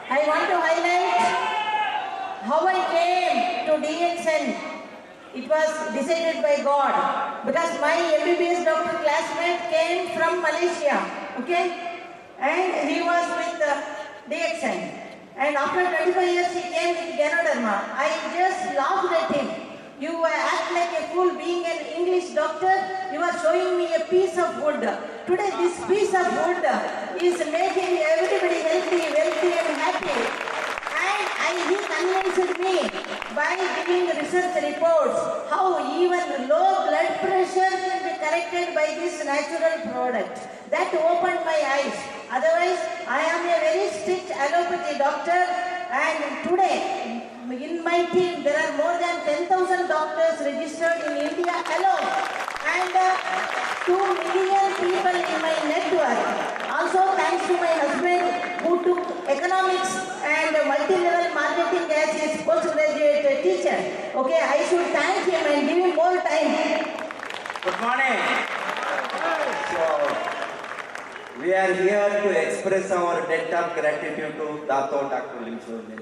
I want to highlight how I came to DXN. It was decided by God because my MBBS doctor classmate came from Malaysia, okay, and he was with DXN. And after 25 years he came with Ganoderma. I just laughed at him. You act like a fool being an English doctor. You are showing me a piece of wood. Today this piece of wood is making everybody healthy, wealthy and happy. And he convinced me by giving research reports how even low blood pressure can be corrected by this natural product. That opened my eyes. Otherwise, I am a very strict allopathy doctor, and today in my team there are more than 10,000 doctors registered in India alone, and 2 million people in my network. Also thanks to my husband who took economics and multi-level marketing as his postgraduate teacher. Okay, I should thank him and give him more time. Good morning. So, we are here to express our debt of gratitude to Dato Dr. Lim Seo-jin.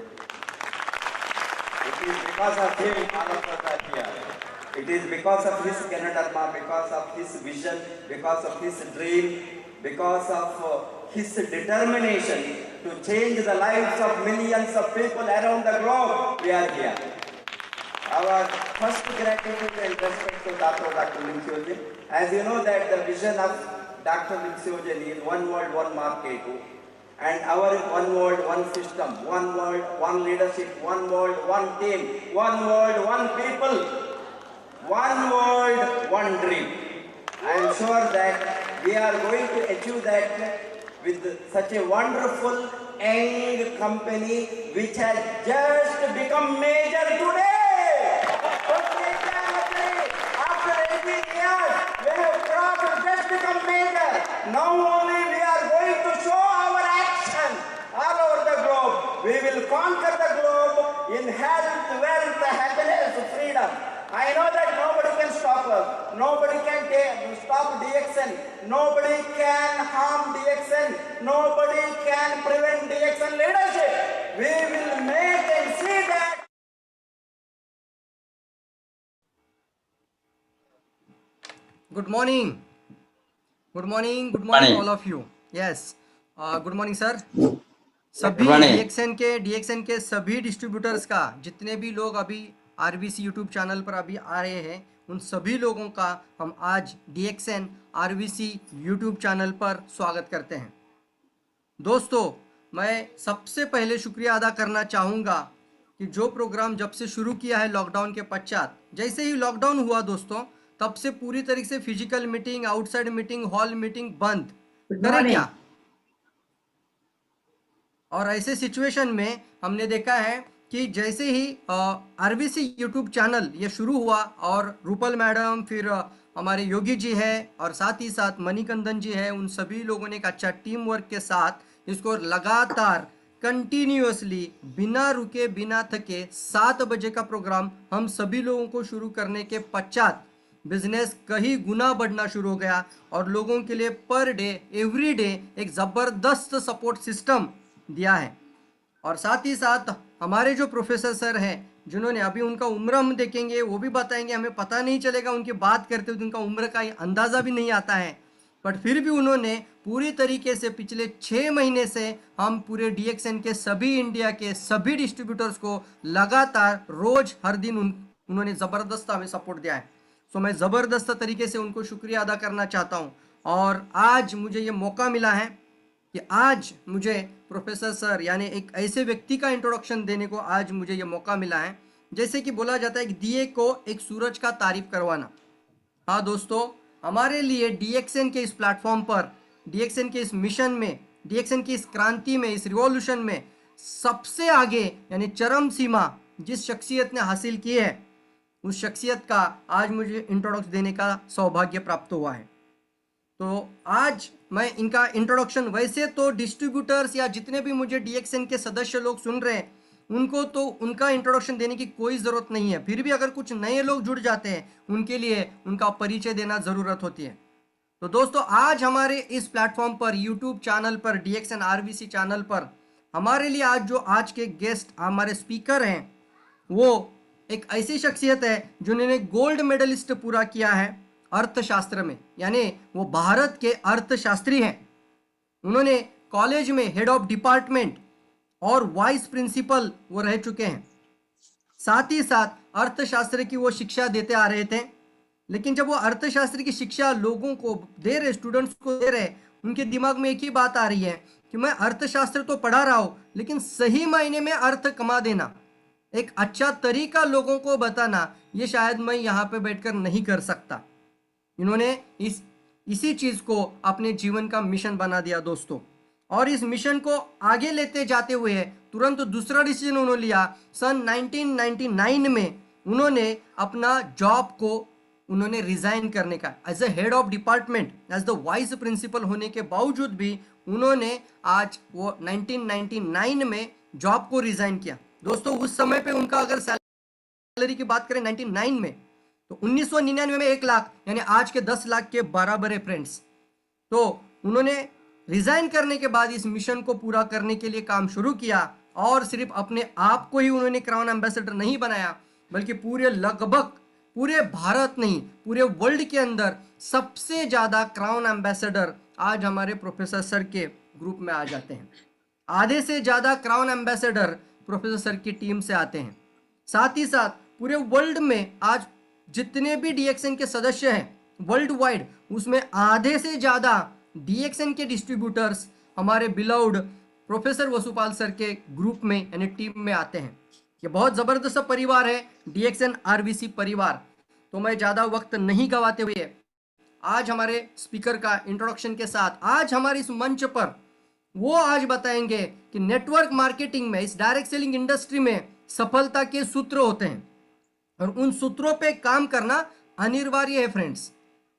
It is because of him all of us are here. It is because of his Ganoderma, because of his vision, because of his dream, because of his determination to change the lives of millions of people around the globe. We are here. Our first gratitude and respect to Dr. Lim Seo-jin. As you know that the vision of Dr. Lim Seo-jin is one world, one market. And our one world, one system, one world, one leadership, one world, one team, one world, one people, one world, one dream. I am sure that we are going to achieve that with such a wonderful young company which has just become major today. After 18 years, we have crossed just become major. Now only we are going to show our action all over the globe. We will conquer the globe in health, wealth, happiness, freedom. I know that nobody can stop us. Nobody can stop DXN. Nobody can harm DXN. Nobody can prevent DXN leadership. We will make and see that. Good morning. Good morning all of you. Yes. Good morning sir. सभी DXN के सभी distributors का जितने भी लोग अभी RVC YouTube channel पर अभी आ रहे हैं उन सभी लोगों का हम आज डीएक्सएन आरवीसी यूट्यूब चैनल पर स्वागत करते हैं। दोस्तों, मैं सबसे पहले शुक्रिया अदा करना चाहूँगा कि जो प्रोग्राम जब से शुरू किया है लॉकडाउन के पश्चात, जैसे ही लॉकडाउन हुआ दोस्तों, तब से पूरी तरीके से physical meeting, outside meeting, hall meeting बंद करें क्या। और ऐसे सिचुएशन में हमने देखा है कि जैसे ही आरवीसी यूट्यूब चैनल ये शुरू हुआ और रूपल मैडम, फिर हमारे योगी जी है और साथ ही साथ मणिकंदन जी है, उन सभी लोगों ने एक अच्छा टीम वर्क के साथ इसको लगातार कंटिन्यूअसली बिना रुके बिना थके 7 बजे का प्रोग्राम हम सभी लोगों को शुरू करने के पश्चात बिजनेस कहीं गुना बढ़ना शुरू हो गया और लोगों के लिए पर डे, एवरी डे एक ज़बरदस्त सपोर्ट सिस्टम दिया है। और साथ ही साथ हमारे जो प्रोफेसर सर हैं जिन्होंने अभी उनका उम्र हम देखेंगे, वो भी बताएंगे, हमें पता नहीं चलेगा उनकी बात करते हुए उनका उम्र का अंदाज़ा भी नहीं आता है, बट फिर भी उन्होंने पूरी तरीके से पिछले 6 महीने से हम पूरे डीएक्सएन के सभी इंडिया के सभी डिस्ट्रीब्यूटर्स को लगातार रोज हर दिन उन्होंने ज़बरदस्त हमें सपोर्ट दिया है। सो मैं ज़बरदस्त तरीके से उनको शुक्रिया अदा करना चाहता हूँ। और आज मुझे ये मौका मिला है कि आज मुझे प्रोफेसर सर यानी एक ऐसे व्यक्ति का इंट्रोडक्शन देने को आज मुझे ये मौका मिला है, जैसे कि बोला जाता है कि दिए को एक सूरज का तारीफ करवाना। हाँ दोस्तों, हमारे लिए डीएक्सएन के इस प्लेटफॉर्म पर, डीएक्सएन के इस मिशन में, डीएक्सएन की इस क्रांति में, इस रिवॉल्यूशन में सबसे आगे यानी चरम सीमा जिस शख्सियत ने हासिल की है, उस शख्सियत का आज मुझे इंट्रोडक्शन देने का सौभाग्य प्राप्त हुआ है। तो आज मैं इनका इंट्रोडक्शन, वैसे तो डिस्ट्रीब्यूटर्स या जितने भी मुझे डीएक्सएन के सदस्य लोग सुन रहे हैं उनको तो उनका इंट्रोडक्शन देने की कोई ज़रूरत नहीं है, फिर भी अगर कुछ नए लोग जुड़ जाते हैं उनके लिए उनका परिचय देना ज़रूरत होती है। तो दोस्तों, आज हमारे इस प्लेटफॉर्म पर, यूट्यूब चैनल पर, डीएक्सएन आरवीसी चैनल पर हमारे लिए आज जो आज के गेस्ट हमारे स्पीकर हैं वो एक ऐसी शख्सियत है जिन्होंने गोल्ड मेडलिस्ट पूरा किया है अर्थशास्त्र में, यानी वो भारत के अर्थशास्त्री हैं। उन्होंने कॉलेज में हेड ऑफ डिपार्टमेंट और वाइस प्रिंसिपल वो रह चुके हैं। साथ ही साथ अर्थशास्त्र की वो शिक्षा देते आ रहे थे। लेकिन जब वो अर्थशास्त्र की शिक्षा लोगों को दे रहे, स्टूडेंट्स को दे रहे, उनके दिमाग में एक ही बात आ रही है कि मैं अर्थशास्त्र तो पढ़ा रहा हूँ, लेकिन सही मायने में अर्थ कमा देना, एक अच्छा तरीका लोगों को बताना, ये शायद मैं यहाँ पे बैठकर नहीं कर सकता। इन्होंने इसी चीज को अपने जीवन का मिशन बना दिया दोस्तों। और इस मिशन को आगे लेते जाते हुए तुरंत दूसरा डिसीजन उन्होंने लिया। सन 1999 में उन्होंने अपना जॉब को उन्होंने रिजाइन करने का, as a head of department, as the vice principal होने के बावजूद भी उन्होंने आज वो 1999 में जॉब को रिजाइन किया। दोस्तों उस समय पे उनका अगर सैलरी की बात करें 99 में, तो 1999 में 1 लाख, यानी आज के 10 लाख के बराबर है फ्रेंड्स। तो उन्होंने रिजाइन करने के बाद इस मिशन को पूरा करने के लिए काम शुरू किया, और सिर्फ अपने आप को ही उन्होंने क्राउन एम्बेसडर नहीं बनाया, बल्कि लगभग पूरे भारत नहीं, पूरे वर्ल्ड के अंदर सबसे ज्यादा क्राउन एम्बेसडर आज हमारे प्रोफेसर सर के ग्रुप में आ जाते हैं। आधे से ज्यादा क्राउन एम्बेसडर प्रोफेसर सर की टीम से आते हैं। साथ ही साथ पूरे वर्ल्ड में आज जितने भी डीएक्सएन के सदस्य हैं वर्ल्ड वाइड, उसमें आधे से ज्यादा डीएक्सएन के डिस्ट्रीब्यूटर्स हमारे बिलाउड प्रोफेसर वसुपाल सर के ग्रुप में यानी टीम में आते हैं। ये बहुत जबरदस्त परिवार है डीएक्सएन आरवीसी परिवार। तो मैं ज्यादा वक्त नहीं गवाते हुए आज हमारे स्पीकर का इंट्रोडक्शन के साथ आज हमारे इस मंच पर वो आज बताएंगे कि नेटवर्क मार्केटिंग में, इस डायरेक्ट सेलिंग इंडस्ट्री में सफलता के सूत्र होते हैं, और उन सूत्रों पे काम करना अनिवार्य है फ्रेंड्स।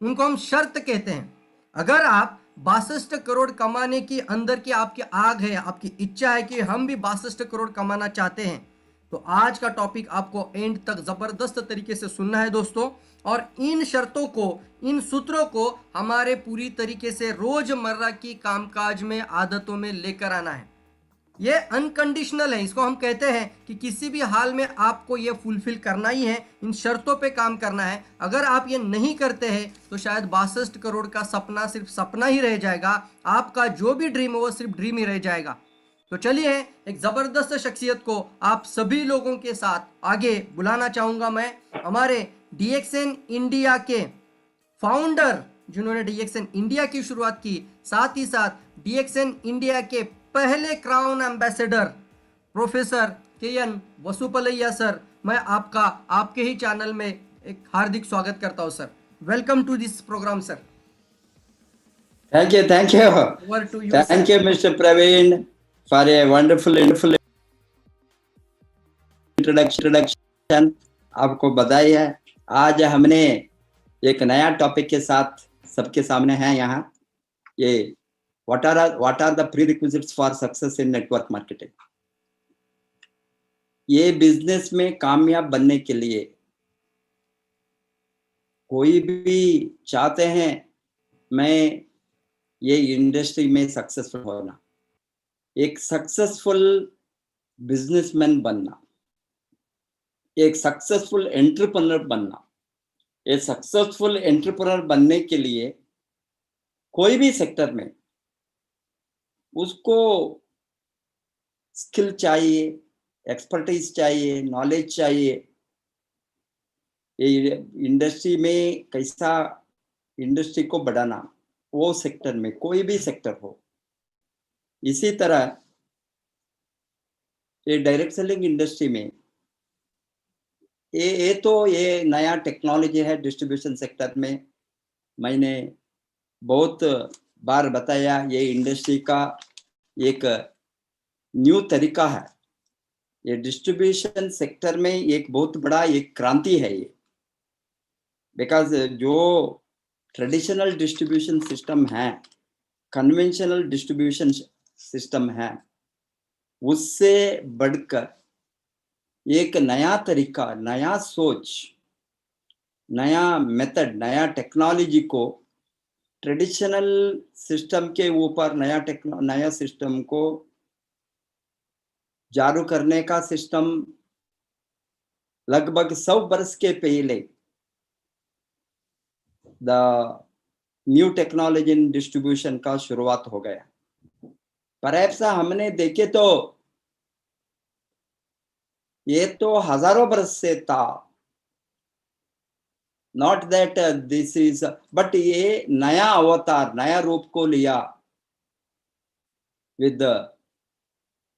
उनको हम शर्त कहते हैं। अगर आप 62 करोड़ कमाने की अंदर की आपकी आग है, आपकी इच्छा है कि हम भी 62 करोड़ कमाना चाहते हैं, तो आज का टॉपिक आपको एंड तक जबरदस्त तरीके से सुनना है दोस्तों। और इन शर्तों को, इन सूत्रों को हमारे पूरी तरीके से रोजमर्रा की कामकाज में, आदतों में लेकर आना है। ये अनकंडीशनल है, इसको हम कहते हैं कि किसी भी हाल में आपको ये फुलफिल करना ही है, इन शर्तों पे काम करना है। अगर आप ये नहीं करते हैं तो शायद 62 करोड़ का सपना सिर्फ सपना ही रह जाएगा, आपका जो भी ड्रीम है वो सिर्फ ड्रीम ही रह जाएगा। तो चलिए एक जबरदस्त शख्सियत को आप सभी लोगों के साथ आगे बुलाना चाहूंगा मैं, हमारे डीएक्सएन इंडिया के फाउंडर जिन्होंने डीएक्सएन इंडिया की शुरुआत की, साथ ही साथ डीएक्सएन इंडिया के पहले crown ambassador professor KN Vasupalaiah sir. मैं आपका आपके ही चैनल में एक हार्दिक स्वागत करता हूं sir. Welcome to this programme sir. Thank you. Over to you, Thank sir. you, Mr. Praveen, for a wonderful introduction. आपको बधाई है। आज हमने एक नया टॉपिक के साथ सबके सामने हैं यहाँ। ये what are the prerequisites for success in network marketing? ये बिजनेस में कामयाब बनने के लिए कोई भी चाहते हैं मैं ये इंडस्ट्री में सक्सेसफुल होना, एक सक्सेसफुल बिजनेसमैन बनना, एक सक्सेसफुल एंटरप्रेन्योर बनना। एक सक्सेसफुल एंटरप्रेन्योर बनने के लिए कोई भी सेक्टर में उसको स्किल चाहिए, एक्सपर्टीज चाहिए, नॉलेज चाहिए। ये इंडस्ट्री में कैसा इंडस्ट्री को बढ़ाना, वो सेक्टर में कोई भी सेक्टर हो। इसी तरह ये डायरेक्ट सेलिंग इंडस्ट्री में ये नया टेक्नोलॉजी है। डिस्ट्रीब्यूशन सेक्टर में मैंने बहुत बार बताया, ये इंडस्ट्री का एक न्यू तरीका है। ये डिस्ट्रीब्यूशन सेक्टर में एक बहुत बड़ा एक क्रांति है ये, बिकॉज जो ट्रेडिशनल डिस्ट्रीब्यूशन सिस्टम है, कन्वेंशनल डिस्ट्रीब्यूशन सिस्टम है, उससे बढ़कर एक नया तरीका, नया सोच, नया मेथड, नया टेक्नोलॉजी को ट्रेडिशनल सिस्टम के ऊपर नया सिस्टम को जारी करने का सिस्टम लगभग 100 वर्ष के पहले the new technology in distribution का शुरुआत हो गया। परहैप्स हमने देखे तो ये तो हजारों वर्ष से था, not that this is, but ये नया अवतार, नया रूप को लिया विद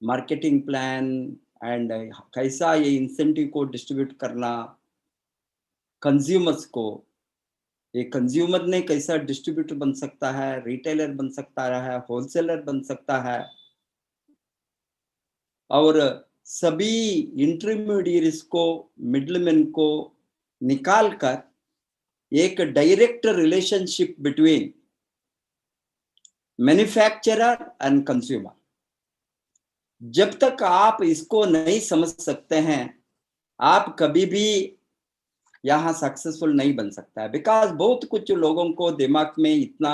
मार्केटिंग प्लान एंड कैसा ये इंसेंटिव को डिस्ट्रीब्यूट करना कंज्यूमर्स को, ये कंज्यूमर ने कैसा डिस्ट्रीब्यूटर बन सकता है, रिटेलर बन सकता है, होलसेलर बन सकता है, और सभी इंटरमीडिएट्स को, मिडलमैन को निकाल कर एक direct relationship between manufacturer and consumer. जब तक आप इसको नहीं समझ सकते हैं, आप कभी भी यहाँ सक्सेसफुल नहीं बन सकता है। बिकॉज बहुत कुछ लोगों को दिमाग में इतना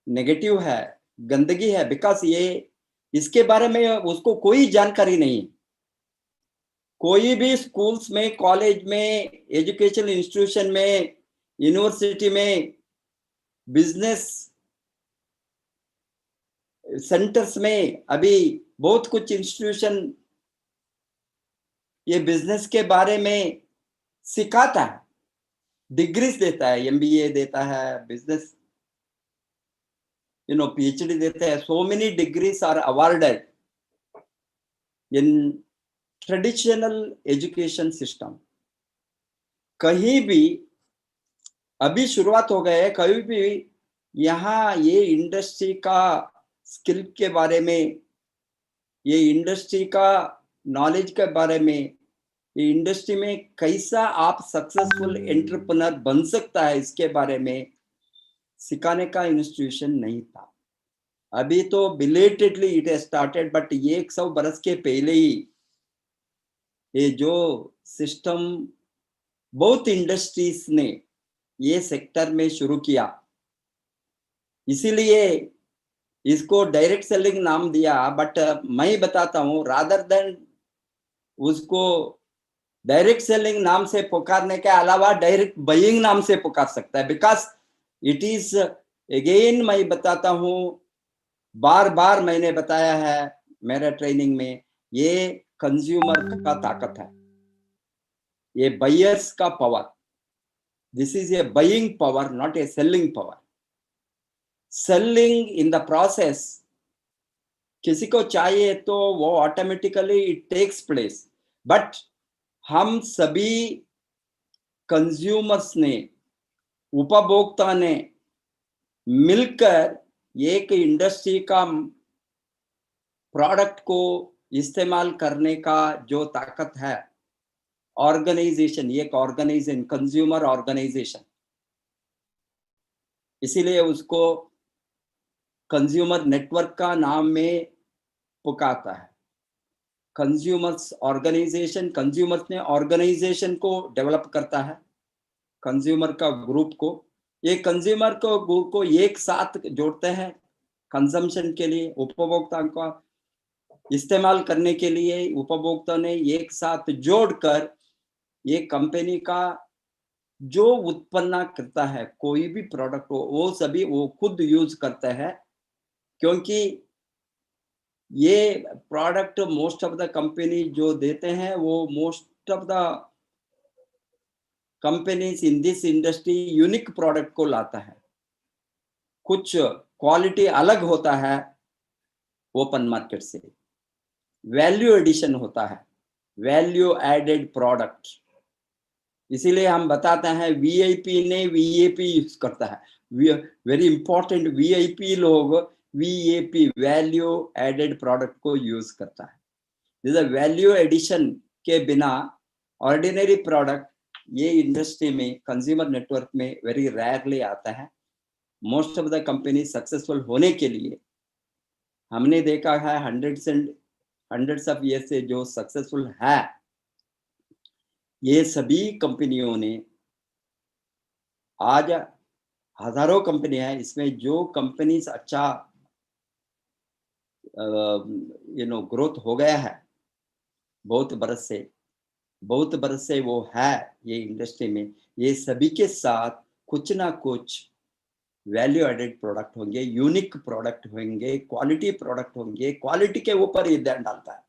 नेगेटिव है, गंदगी है, बिकॉज ये इसके बारे में उसको कोई जानकारी नहीं। कोई भी स्कूल्स में, कॉलेज में, एजुकेशनल इंस्टीट्यूशन में, यूनिवर्सिटी में, बिजनेस सेंटर्स में, अभी बहुत कुछ इंस्टीट्यूशन ये बिजनेस के बारे में सिखाता है, डिग्रीज देता है, एमबीए देता है, बिजनेस पीएचडी देते हैं। So many degrees are awarded in traditional education system. कहीं भी अभी शुरुआत हो गए, कहीं भी यहाँ ये इंडस्ट्री का स्किल के बारे में, ये इंडस्ट्री का नॉलेज के बारे में, ये इंडस्ट्री में कैसा आप सक्सेसफुल एंटरप्रेन्योर बन सकता है, इसके बारे में सिखाने का इंस्टीट्यूशन नहीं था। अभी तो belatedly it has started, but ये 100 बरस के पहले ही ये जो सिस्टम बहुत इंडस्ट्रीज ने ये सेक्टर में शुरू किया, इसीलिए इसको डायरेक्ट सेलिंग नाम दिया। बट मैं बताता हूँ, रादर देन उसको डायरेक्ट सेलिंग नाम से पुकारने के अलावा डायरेक्ट बाइंग नाम से पुकार सकता है। बिकॉज इट इज, अगेन मैं बताता हूँ, बार बार मैंने बताया है मेरे ट्रेनिंग में, ये कंज्यूमर का ताकत है, ये बायर्स का power. This is a buying power, not a selling power. Selling in the process किसी को चाहिए तो वो automatically it takes place, but हम सभी कंज्यूमर्स ने, उपभोक्ता ने मिलकर एक इंडस्ट्री का प्रोडक्ट को इस्तेमाल करने का जो ताकत है, ऑर्गेनाइजेशन, एक ऑर्गेनाइजेशन, कंज्यूमर ऑर्गेनाइजेशन, इसीलिए उसको कंज्यूमर नेटवर्क का नाम में पुकारता है। कंज्यूमर्स ऑर्गेनाइजेशन, कंज्यूमर्स ने ऑर्गेनाइजेशन को डेवलप करता है, कंज्यूमर का ग्रुप को, ये कंज्यूमर को ग्रुप को एक साथ जोड़ते हैं कंजम्पशन के लिए, उपभोक्ता का इस्तेमाल करने के लिए उपभोक्ता ने एक साथ जोड़कर ये कंपनी का जो उत्पन्न करता है, कोई भी प्रोडक्ट हो, वो सभी वो खुद यूज करते हैं, क्योंकि ये product most of the company जो देते हैं, वो most of the companies in this industry unique product को लाता है, कुछ क्वालिटी अलग होता है ओपन मार्केट से, वैल्यू एडिशन होता है, वैल्यू एडेड प्रोडक्ट। इसीलिए हम बताते हैं वीआईपी ने वीएपी यूज करता है, वेरी इंपॉर्टेंट, वीआईपी लोग वीएपी, वैल्यू एडेड प्रोडक्ट को यूज करता है। जैसे वैल्यू एडिशन के बिना ऑर्डिनरी प्रोडक्ट ये इंडस्ट्री में, कंज्यूमर नेटवर्क में वेरी रेयरली आता है। Most of the company successful होने के लिए हमने देखा है हंड्रेड्स ऑफ ईयर से जो सक्सेसफुल है, ये सभी कंपनियों ने, आज हजारों कंपनी है, इसमें जो कंपनीज अच्छा ग्रोथ हो गया है बहुत बरस से वो है ये इंडस्ट्री में। ये सभी के साथ कुछ ना कुछ वैल्यू एडेड प्रोडक्ट होंगे, यूनिक प्रोडक्ट होंगे, क्वालिटी प्रोडक्ट होंगे। क्वालिटी के ऊपर ये ध्यान डालता है।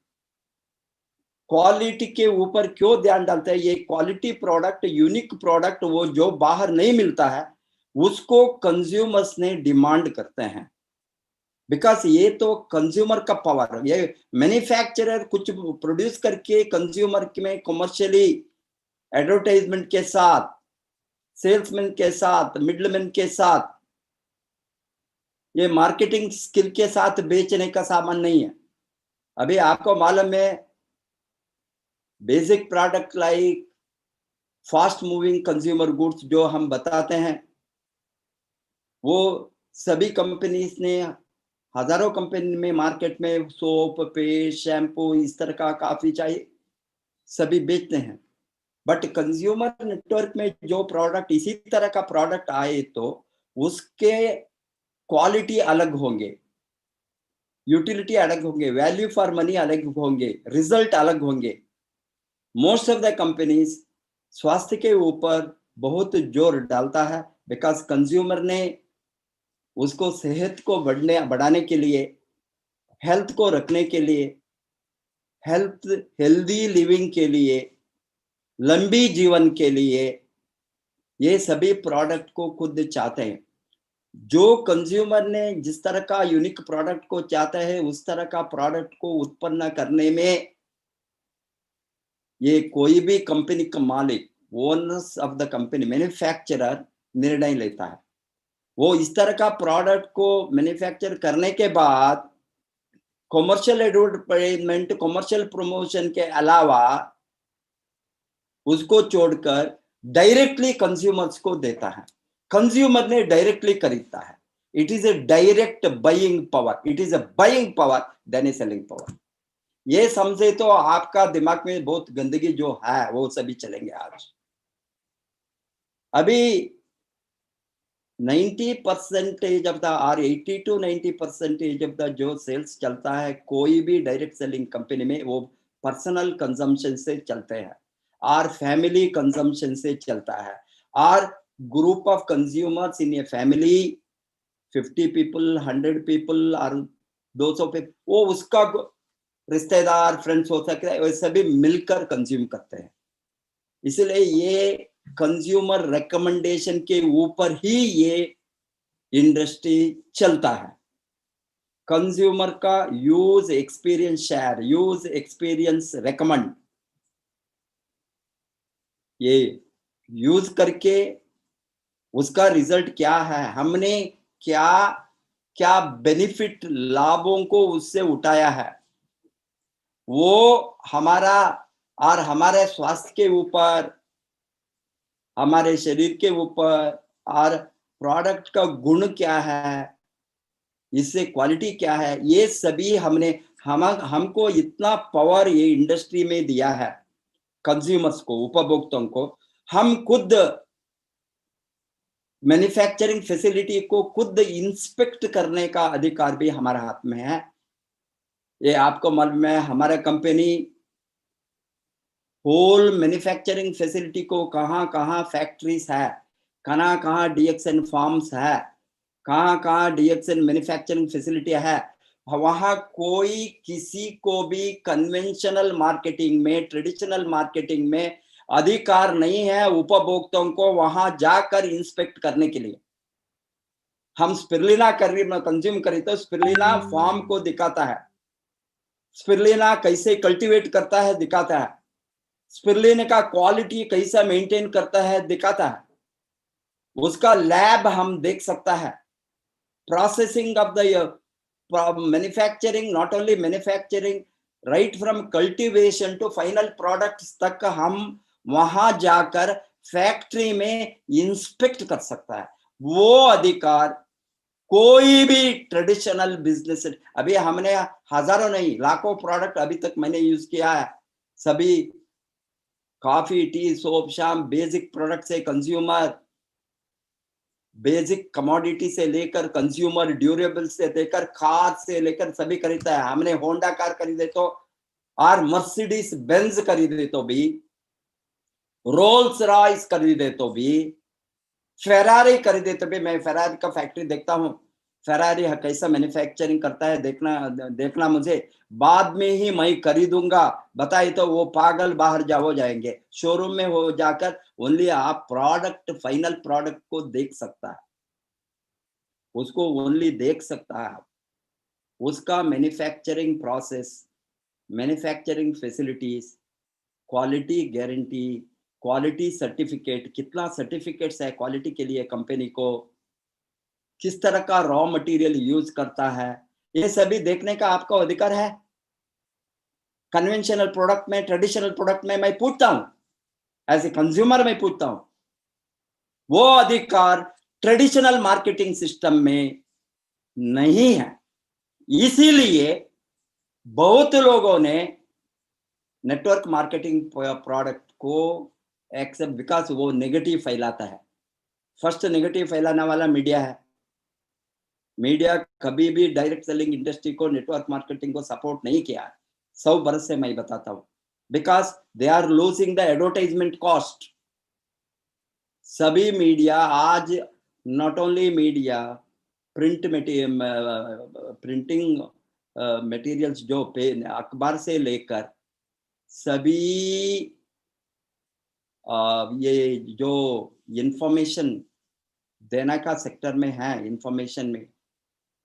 क्वालिटी के ऊपर क्यों ध्यान डालता है? ये क्वालिटी प्रोडक्ट, यूनिक प्रोडक्ट, वो जो बाहर नहीं मिलता है उसको कंज्यूमर्स ने डिमांड करते हैं। बिकॉज ये तो कंज्यूमर का पावर, ये मैन्युफैक्चरर कुछ प्रोड्यूस करके कंज्यूमर में कमर्शियली एडवर्टाइजमेंट के साथ, सेल्समैन के साथ, मिडलमैन के साथ, ये मार्केटिंग स्किल के साथ बेचने का सामान नहीं है। अभी आपको मालूम है basic product like fast moving consumer goods जो हम बताते हैं, वो सभी कंपनीज ने, हजारों कंपनी में मार्केट में सोप, पेस्ट, शैम्पू, इस तरह का काफी चाहिए, सभी बेचते हैं। बट कंज्यूमर नेटवर्क में जो प्रोडक्ट इसी तरह का प्रोडक्ट आए तो उसके क्वालिटी अलग होंगे, यूटिलिटी अलग होंगे, वैल्यू फॉर मनी अलग होंगे, रिजल्ट अलग होंगे। मोस्ट ऑफ द कंपनीज स्वास्थ्य के ऊपर बहुत जोर डालता है बिकॉज कंज्यूमर ने उसको सेहत को बढ़ाने के लिए, हेल्थ को रखने के लिए, हेल्दी लिविंग के लिए, लंबी जीवन के लिए ये सभी प्रोडक्ट को खुद चाहते हैं। जो कंज्यूमर ने जिस तरह का यूनिक प्रोडक्ट को चाहता है उस तरह का प्रोडक्ट को उत्पन्न करने में ये कोई भी कंपनी का मालिक, owners of the company, manufacturer निर्णय लेता है। वो इस तरह का प्रोडक्ट को मैन्युफैक्चर करने के बाद कमर्शियल एडवर्टाइजमेंट, कमर्शियल प्रमोशन के अलावा उसको छोड़कर डायरेक्टली कंज्यूमर्स को देता है। कंज्यूमर ने डायरेक्टली खरीदता है। It is a direct buying power, it is a buying power than a selling power. ये समझे तो आपका दिमाग में बहुत गंदगी जो है वो सभी चलेंगे। आज अभी 90% ऑफ द और 80 to 90% ऑफ द जो सेल्स चलता है कोई भी डायरेक्ट सेलिंग कंपनी में, वो पर्सनल कंजम्पशन से चलते हैं और फैमिली कंजम्पशन से चलता है। और group of consumers in a family, 50 people, 100 people और 200 पीपल, वो उसका रिश्तेदार, फ्रेंड्स हो सकते हैं, वो सभी मिलकर कंज्यूम करते हैं। इसलिए ये कंज्यूमर रिकमेंडेशन के ऊपर ही ये इंडस्ट्री चलता है। कंज्यूमर का use experience share, use experience recommend, ये यूज करके उसका रिजल्ट क्या है, हमने क्या क्या बेनिफिट, लाभों को उससे उठाया है, वो हमारा और हमारे स्वास्थ्य के ऊपर, हमारे शरीर के ऊपर, और प्रोडक्ट का गुण क्या है, इससे क्वालिटी क्या है, ये सभी हमको इतना पावर ये इंडस्ट्री में दिया है कंज्यूमर्स को, उपभोक्ताओं को। हम खुद मैन्युफैक्चरिंग फैसिलिटी को खुद इंस्पेक्ट करने का अधिकार भी हमारे हाथ में है। ये आपको मालूम है हमारा कंपनी होल मैन्युफैक्चरिंग फैसिलिटी को कहाँ फैक्ट्रीज है, कहाँ डीएक्सएन फार्म्स है, कहाँ डीएक्सएन मैन्युफैक्चरिंग फैसिलिटी है, वहां कोई किसी को भी कन्वेंशनल मार्केटिंग में, ट्रेडिशनल मार्केटिंग में अधिकार नहीं है उपभोक्ताओं को वहां जाकर इंस्पेक्ट करने के लिए। हम स्पिरुलिना कंज्यूम करें तो स्पिरुलिना फार्म को दिखाता है, स्पिरुलिना कैसे कल्टीवेट करता है दिखाता है, स्पिरुलिना का क्वालिटी कैसा मेंटेन करता है दिखाता है, उसका लैब हम देख सकता है। Processing of the manufacturing, not only manufacturing, right from cultivation to final products तक हम वहां जाकर फैक्ट्री में इंस्पेक्ट कर सकता है। वो अधिकार कोई भी ट्रेडिशनल बिजनेस, अभी हमने हजारों नहीं लाखों प्रोडक्ट अभी तक मैंने यूज किया है, सभी coffee, T, soap, shampoo, basic product से कंज्यूमर बेसिक कमोडिटी से लेकर कंज्यूमर ड्यूरेबल से लेकर कार से लेकर सभी खरीदता है। हमने होंडा कार खरीदे तो, और मर्सिडीज बेंज खरीदे तो भी, रोल्स रॉयस खरीदे तो भी, फेरारी खरीदे तो भी। मैं फेरारी का फैक्ट्री देखता हूँ, फेरारी कैसा मैन्युफैक्चरिंग करता है देखना मुझे, बाद में ही मैं खरीदूंगा बताइए तो वो पागल बाहर हो जाएंगे। शोरूम में हो जाकर ओनली आप प्रोडक्ट, फाइनल प्रोडक्ट को देख सकता है, उसको ओनली देख सकता है। उसका manufacturing process, manufacturing facilities, quality guarantee, quality certificate, कितना सर्टिफिकेट्स है क्वालिटी के लिए कंपनी को, किस तरह का रॉ मटेरियल यूज करता है, ये सभी देखने का आपको अधिकार है। कन्वेंशनल प्रोडक्ट में, ट्रेडिशनल प्रोडक्ट में मैं पूछता हूं, एज ए कंज्यूमर मैं पूछता हूं, वो अधिकार ट्रेडिशनल मार्केटिंग सिस्टम में नहीं है। इसीलिए बहुत लोगों ने नेटवर्क मार्केटिंग प्रोडक्ट को एक्सेप्ट, बिकॉज वो नेगेटिव फैलाता है। फर्स्ट नेगेटिव फैलाने वाला मीडिया है। मीडिया कभी भी डायरेक्ट सेलिंग इंडस्ट्री को, नेटवर्क मार्केटिंग को सपोर्ट नहीं किया है, 100 बरस से मैं बताता हूं, because they are losing the advertisement cost. सभी मीडिया आज, not only media, printing materials जो अखबार से लेकर सभी ये जो इंफॉर्मेशन देना का सेक्टर में है, इंफॉर्मेशन में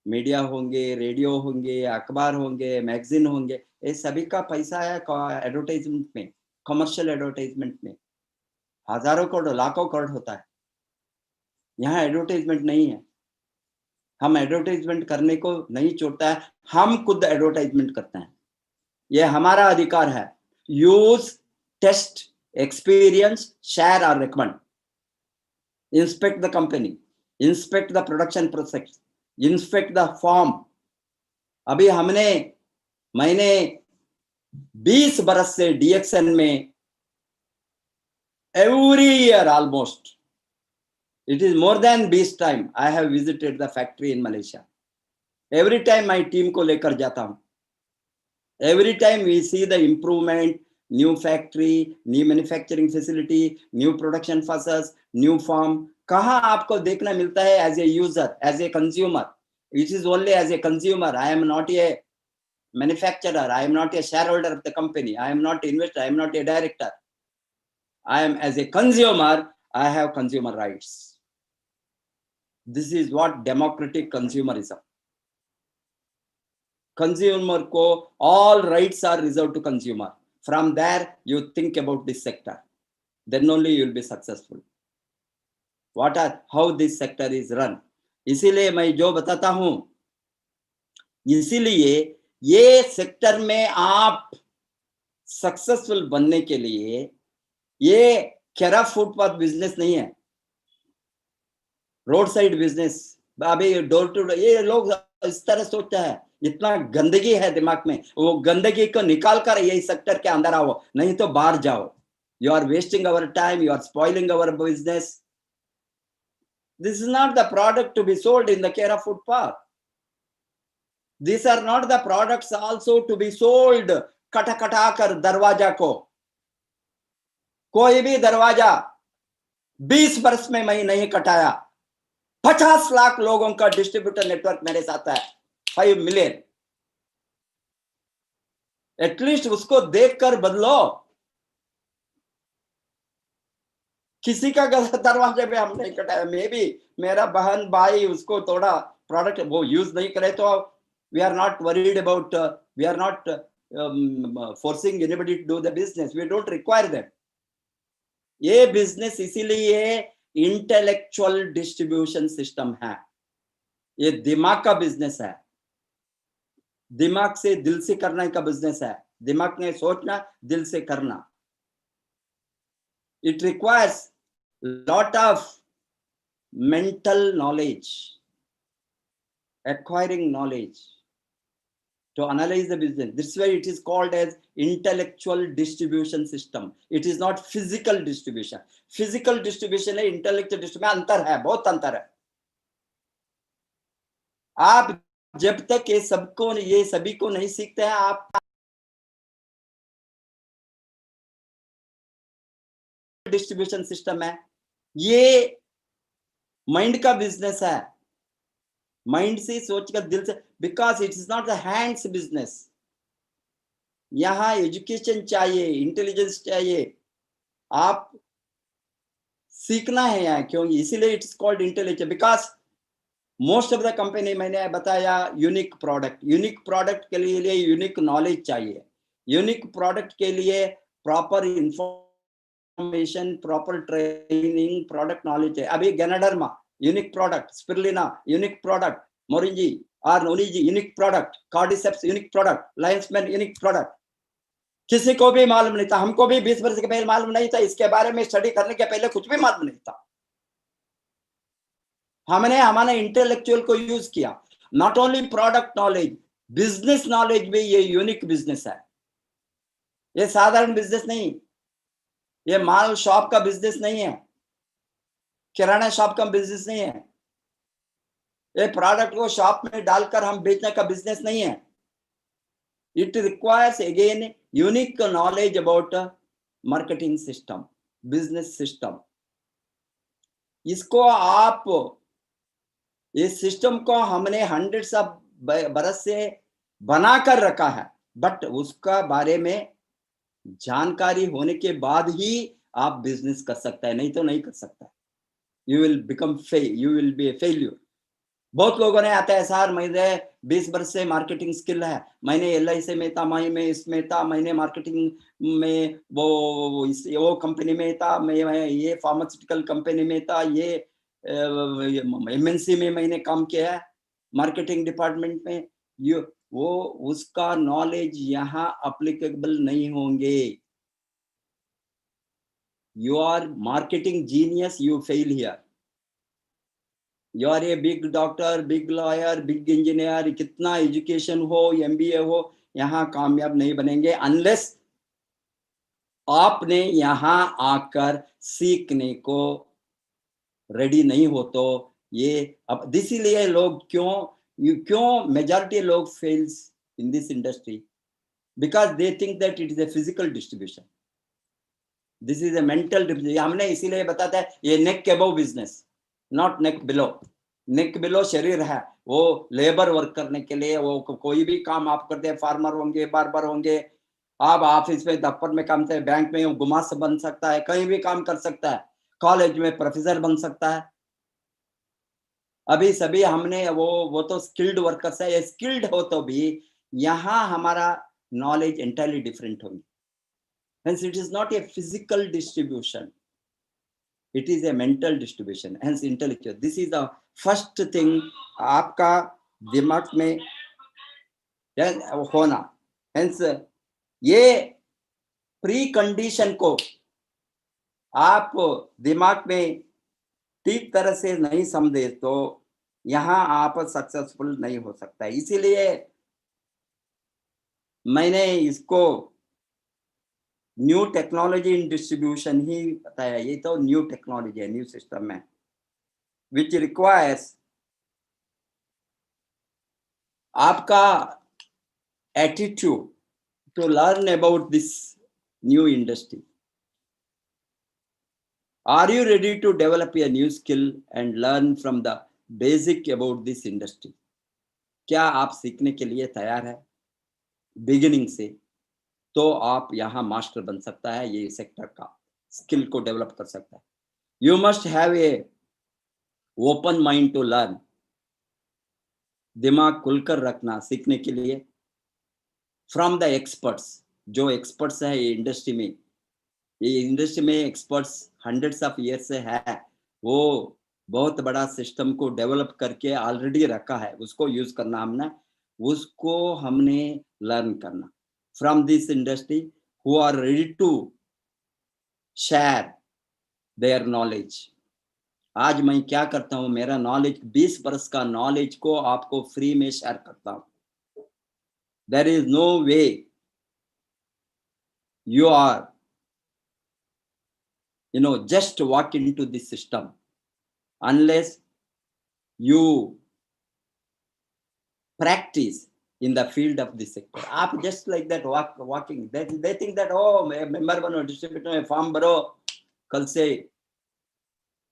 मीडिया होंगे, रेडियो होंगे, अखबार होंगे, मैगजीन होंगे, ये सभी का पैसा है एडवर्टाइजमेंट में, कमर्शियल एडवर्टाइजमेंट में। हजारों करोड़, लाखों करोड़ होता है। यहाँ एडवर्टाइजमेंट नहीं है। हम एडवर्टाइजमेंट करने को नहीं छोड़ता है, हम खुद एडवर्टाइजमेंट करते हैं, ये हमारा अधिकार है। यूज, टेस्ट, एक्सपीरियंस, शेयर और recommend, inspect the company, inspect the production process, inspect the form. अभी मैंने 20 बरस से डीएक्सएन में every year almost, it is more than 20 time I have visited the factory in Malaysia. Every time my team को लेकर जाता हूं, every time we see the improvement, new factory, new manufacturing facility, new production process, new farm. कहाँ आपको देखना मिलता है as a user, as a consumer? It is only as a consumer. I am not a manufacturer, I am not a shareholder of the company, I am not an investor, I am not a director. I am as a consumer, I have consumer rights. This is what democratic consumerism. Consumer ko all rights are reserved to consumer. From there you think about this sector, then only you will be successful. How this sector is run. इसीलिए मैं जो बताता हूं, इसीलिए ये sector में आप successful बनने के लिए ये केरा फुटपाथ बिजनेस नहीं है, रोड साइड बिजनेस। अभी डोर टू डोर, ये लोग इस तरह सोचता है, इतना गंदगी है दिमाग में, वो गंदगी को निकाल कर यही सेक्टर के अंदर आओ, नहीं तो बाहर जाओ। You are wasting our time, you are spoiling our business. This is not the product to be sold in the केरा footpath. These are not the products also to be sold कटा कर दरवाजा को। कोई भी दरवाजा 20 वर्ष में मैं नहीं कटाया। 50 लाख लोगों का डिस्ट्रीब्यूटर नेटवर्क मेरे साथ है, 5 मिलियन। एटलीस्ट उसको देखकर बदलो। किसी का दरवाजे पे हम नहीं कटाया। मे बी मेरा बहन भाई उसको थोड़ा प्रोडक्ट वो यूज नहीं करे तो we are not worried about, we are not forcing anybody to do the business. We don't require them. ये बिजनेस इसीलिए इंटेलेक्चुअल डिस्ट्रीब्यूशन सिस्टम है, ये दिमाग का बिजनेस है, दिमाग से दिल से करने का बिजनेस है। दिमाग ने सोचना, दिल से करना। It requires lot of mental knowledge, acquiring knowledge to analyze the business. This is why it is called as intellectual distribution system. It is not physical distribution. Physical distribution है, intellectual distribution में अंतर है, बहुत अंतर है। आप जब तक ये सभी को नहीं सीखते हैं, आप डिस्ट्रीब्यूशन सिस्टम है, ये माइंड का बिजनेस है, माइंड से सोचकर दिल से, because it is not the hands business. यहाँ एजुकेशन चाहिए, इंटेलिजेंस चाहिए, आप सीखना है यहाँ, क्यों? इसीलिए it's called intelligence, because most of the company, मैंने बताया यूनिक प्रोडक्ट के लिए यूनिक नॉलेज चाहिए, यूनिक प्रोडक्ट के लिए proper information, proper training, product knowledge है। अभी ganoderma unique product, spirulina unique product, मोरिंजी और नोनीजी unique product, cordyceps unique product, lion's mane unique product, किसी को भी मालूम नहीं था, हमको भी 20 वर्ष के पहले मालूम नहीं था, इसके बारे में स्टडी करने के पहले कुछ भी मालूम नहीं था। हमने हमारे इंटेलेक्चुअल को यूज किया, not only product knowledge, business knowledge भी, ये यूनिक बिजनेस है, ये साधारण बिजनेस नहीं, ये माल शॉप का बिजनेस नहीं है, किराना शॉप का बिजनेस नहीं है, ये प्रोडक्ट को शॉप में डालकर हम बेचने का बिजनेस नहीं है। It requires again unique knowledge about marketing system, business system. इसको आप, इस सिस्टम को हमने हंड्रेड्स ऑफ बरस से बना कर रखा है, बट उसका बारे में जानकारी होने के बाद ही आप बिजनेस कर सकता है, नहीं तो नहीं कर सकता। You will be A failure. बहुत लोगों ने आता है, सर मैंने 20 वर्ष से मार्केटिंग स्किल है, मैंने LIC में था, मैं इसमें था, मैंने मार्केटिंग में वो कंपनी में था, मैं ये फार्मास्यूटिकल कंपनी में था, ये MNC में मैंने काम किया है मार्केटिंग डिपार्टमेंट में। वो उसका नॉलेज यहाँ अप्लीकेबल नहीं होंगे। You are marketing genius, you fail here. You are a big doctor, big lawyer, big engineer, कितना एजुकेशन हो, MBA हो, यहाँ कामयाब नहीं बनेंगे अनलेस आपने यहाँ आकर सीखने को रेडी नहीं हो। तो ये अब इसीलिए लोग क्यों मेजॉरिटी लोग fails in this industry, because they think that it is a physical distribution, this is a mental distribution. हमने इसीलिए बताता है ये neck above business, not neck below. Neck below शरीर है, वो लेबर वर्क करने के लिए, वो कोई भी काम आप करते हैं, फार्मर होंगे, बार्बर होंगे, आप ऑफिस में, दफ्तर में काम करते हैं, बैंक में गुमास बन सकता है, कहीं भी काम कर सकता है, कॉलेज में प्रोफेसर बन सकता है। अभी सभी हमने वो तो स्किल्ड वर्कर्स है, स्किल्ड हो तो भी यहाँ हमारा नॉलेज एंटायरली डिफरेंट होगी। Hence it is not a physical distribution, it is a mental distribution, hence intellectual. This is the first thing आपका दिमाग में होना। hence ये प्री कंडीशन को आप दिमाग में ठीक तरह से नहीं समझे तो यहाँ आप सक्सेसफुल नहीं हो सकता। इसीलिए मैंने इसको न्यू टेक्नोलॉजी इन डिस्ट्रीब्यूशन ही बताया। ये तो न्यू टेक्नोलॉजी है, न्यू सिस्टम है, विच रिक्वायर्स आपका attitude to learn about this new industry. Are you ready to develop a new skill and learn from the basic about this industry? क्या आप सीखने के लिए तैयार है बिगिनिंग से? तो आप यहाँ मास्टर बन सकता है, ये सेक्टर का स्किल को डेवलप कर सकता है। You must have a open mind to learn, दिमाग खुलकर रखना सीखने के लिए, फ्रॉम द एक्सपर्ट्स। जो एक्सपर्ट्स है ये इंडस्ट्री में एक्सपर्ट्स हंड्रेड्स ऑफ ईयर्स से है, वो बहुत बड़ा सिस्टम को डेवलप करके ऑलरेडी रखा है, उसको यूज करना उसको हमने लर्न करना from this industry who are ready to share their knowledge. आज मैं क्या करता हूँ, मेरा नॉलेज 20 वर्ष का नॉलेज को आपको फ्री में शेयर करता हूँ। There is no way you are just walk into this system unless you practice in the field of this sector. आप just like that walking, they think that oh member बनो, distributor में form भरो, कल से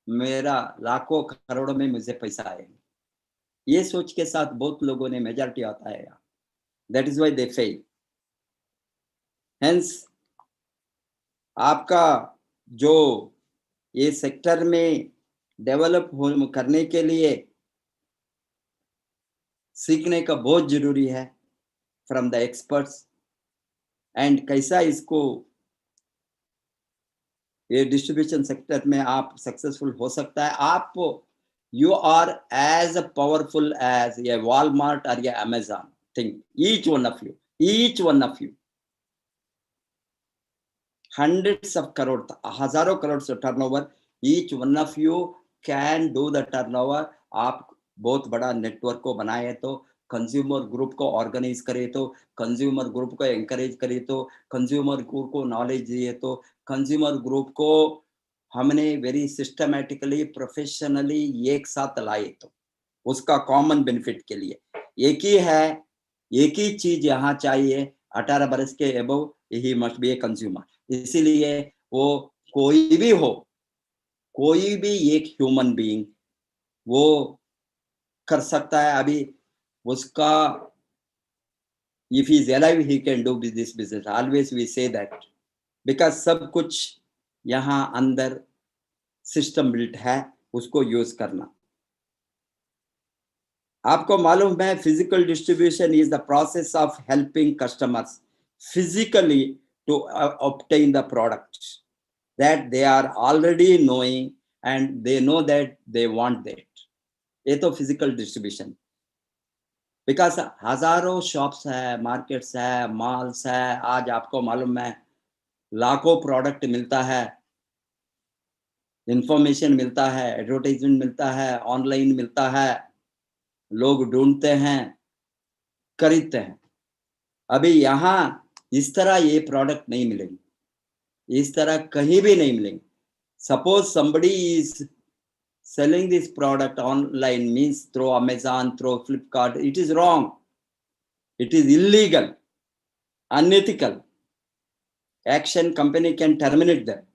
मेरा लाखों करोड़ों में मुझे पैसा आएगा, ये सोच के साथ बहुत लोगों ने मेजॉरिटी आता है यहाँ. That is why they fail. Hence आपका जो ये सेक्टर में डेवलप करने के लिए सीखने का बहुत जरूरी है फ्रॉम द एक्सपर्ट्स, एंड कैसा इसको ये डिस्ट्रीब्यूशन सेक्टर में आप सक्सेसफुल हो सकता है. आप you are as powerful as ये वॉलमार्ट और ये Amazon. Think each one of you hundreds of crore, हजारों करोड़ से turnover, each one of you can do the turnover. आप बहुत बड़ा नेटवर्क को बनाए तो, कंज्यूमर ग्रुप को ऑर्गेनाइज करे तो, कंज्यूमर ग्रुप को एंकरेज करे तो, कंज्यूमर ग्रुप को नॉलेज दिए तो, कंज्यूमर ग्रुप को हमने वेरी सिस्टमैटिकली प्रोफेशनली एक साथ लाए तो, उसका कॉमन बेनिफिट के लिए एक ही है, एक ही चीज यहाँ चाहिए. 18 बरस के above he must be a consumer. इसीलिए वो कोई भी हो, कोई भी एक ह्यूमन बीइंग वो कर सकता है. अभी उसका if he is alive he can do this business. Always we say that because सब कुछ यहाँ अंदर सिस्टम बिल्ट है, उसको यूज करना. आपको मालूम है physical distribution is the process of helping customers physically to obtain the products that they are already knowing and they know that they want that. ये तो physical distribution. Because हजारों shops है, markets है, malls है, आज आपको मालूम है लाखों product मिलता है, information मिलता है, advertisement मिलता है, online मिलता है, लोग ढूंढते हैं, खरीदते हैं. अभी यहाँ इस तरह ये प्रोडक्ट नहीं मिलेंगे, इस तरह कहीं भी नहीं मिलेंगे. Suppose somebody is selling this product online, means through Amazon, through Flipkart, it is wrong, it is illegal, unethical. Action company can terminate them.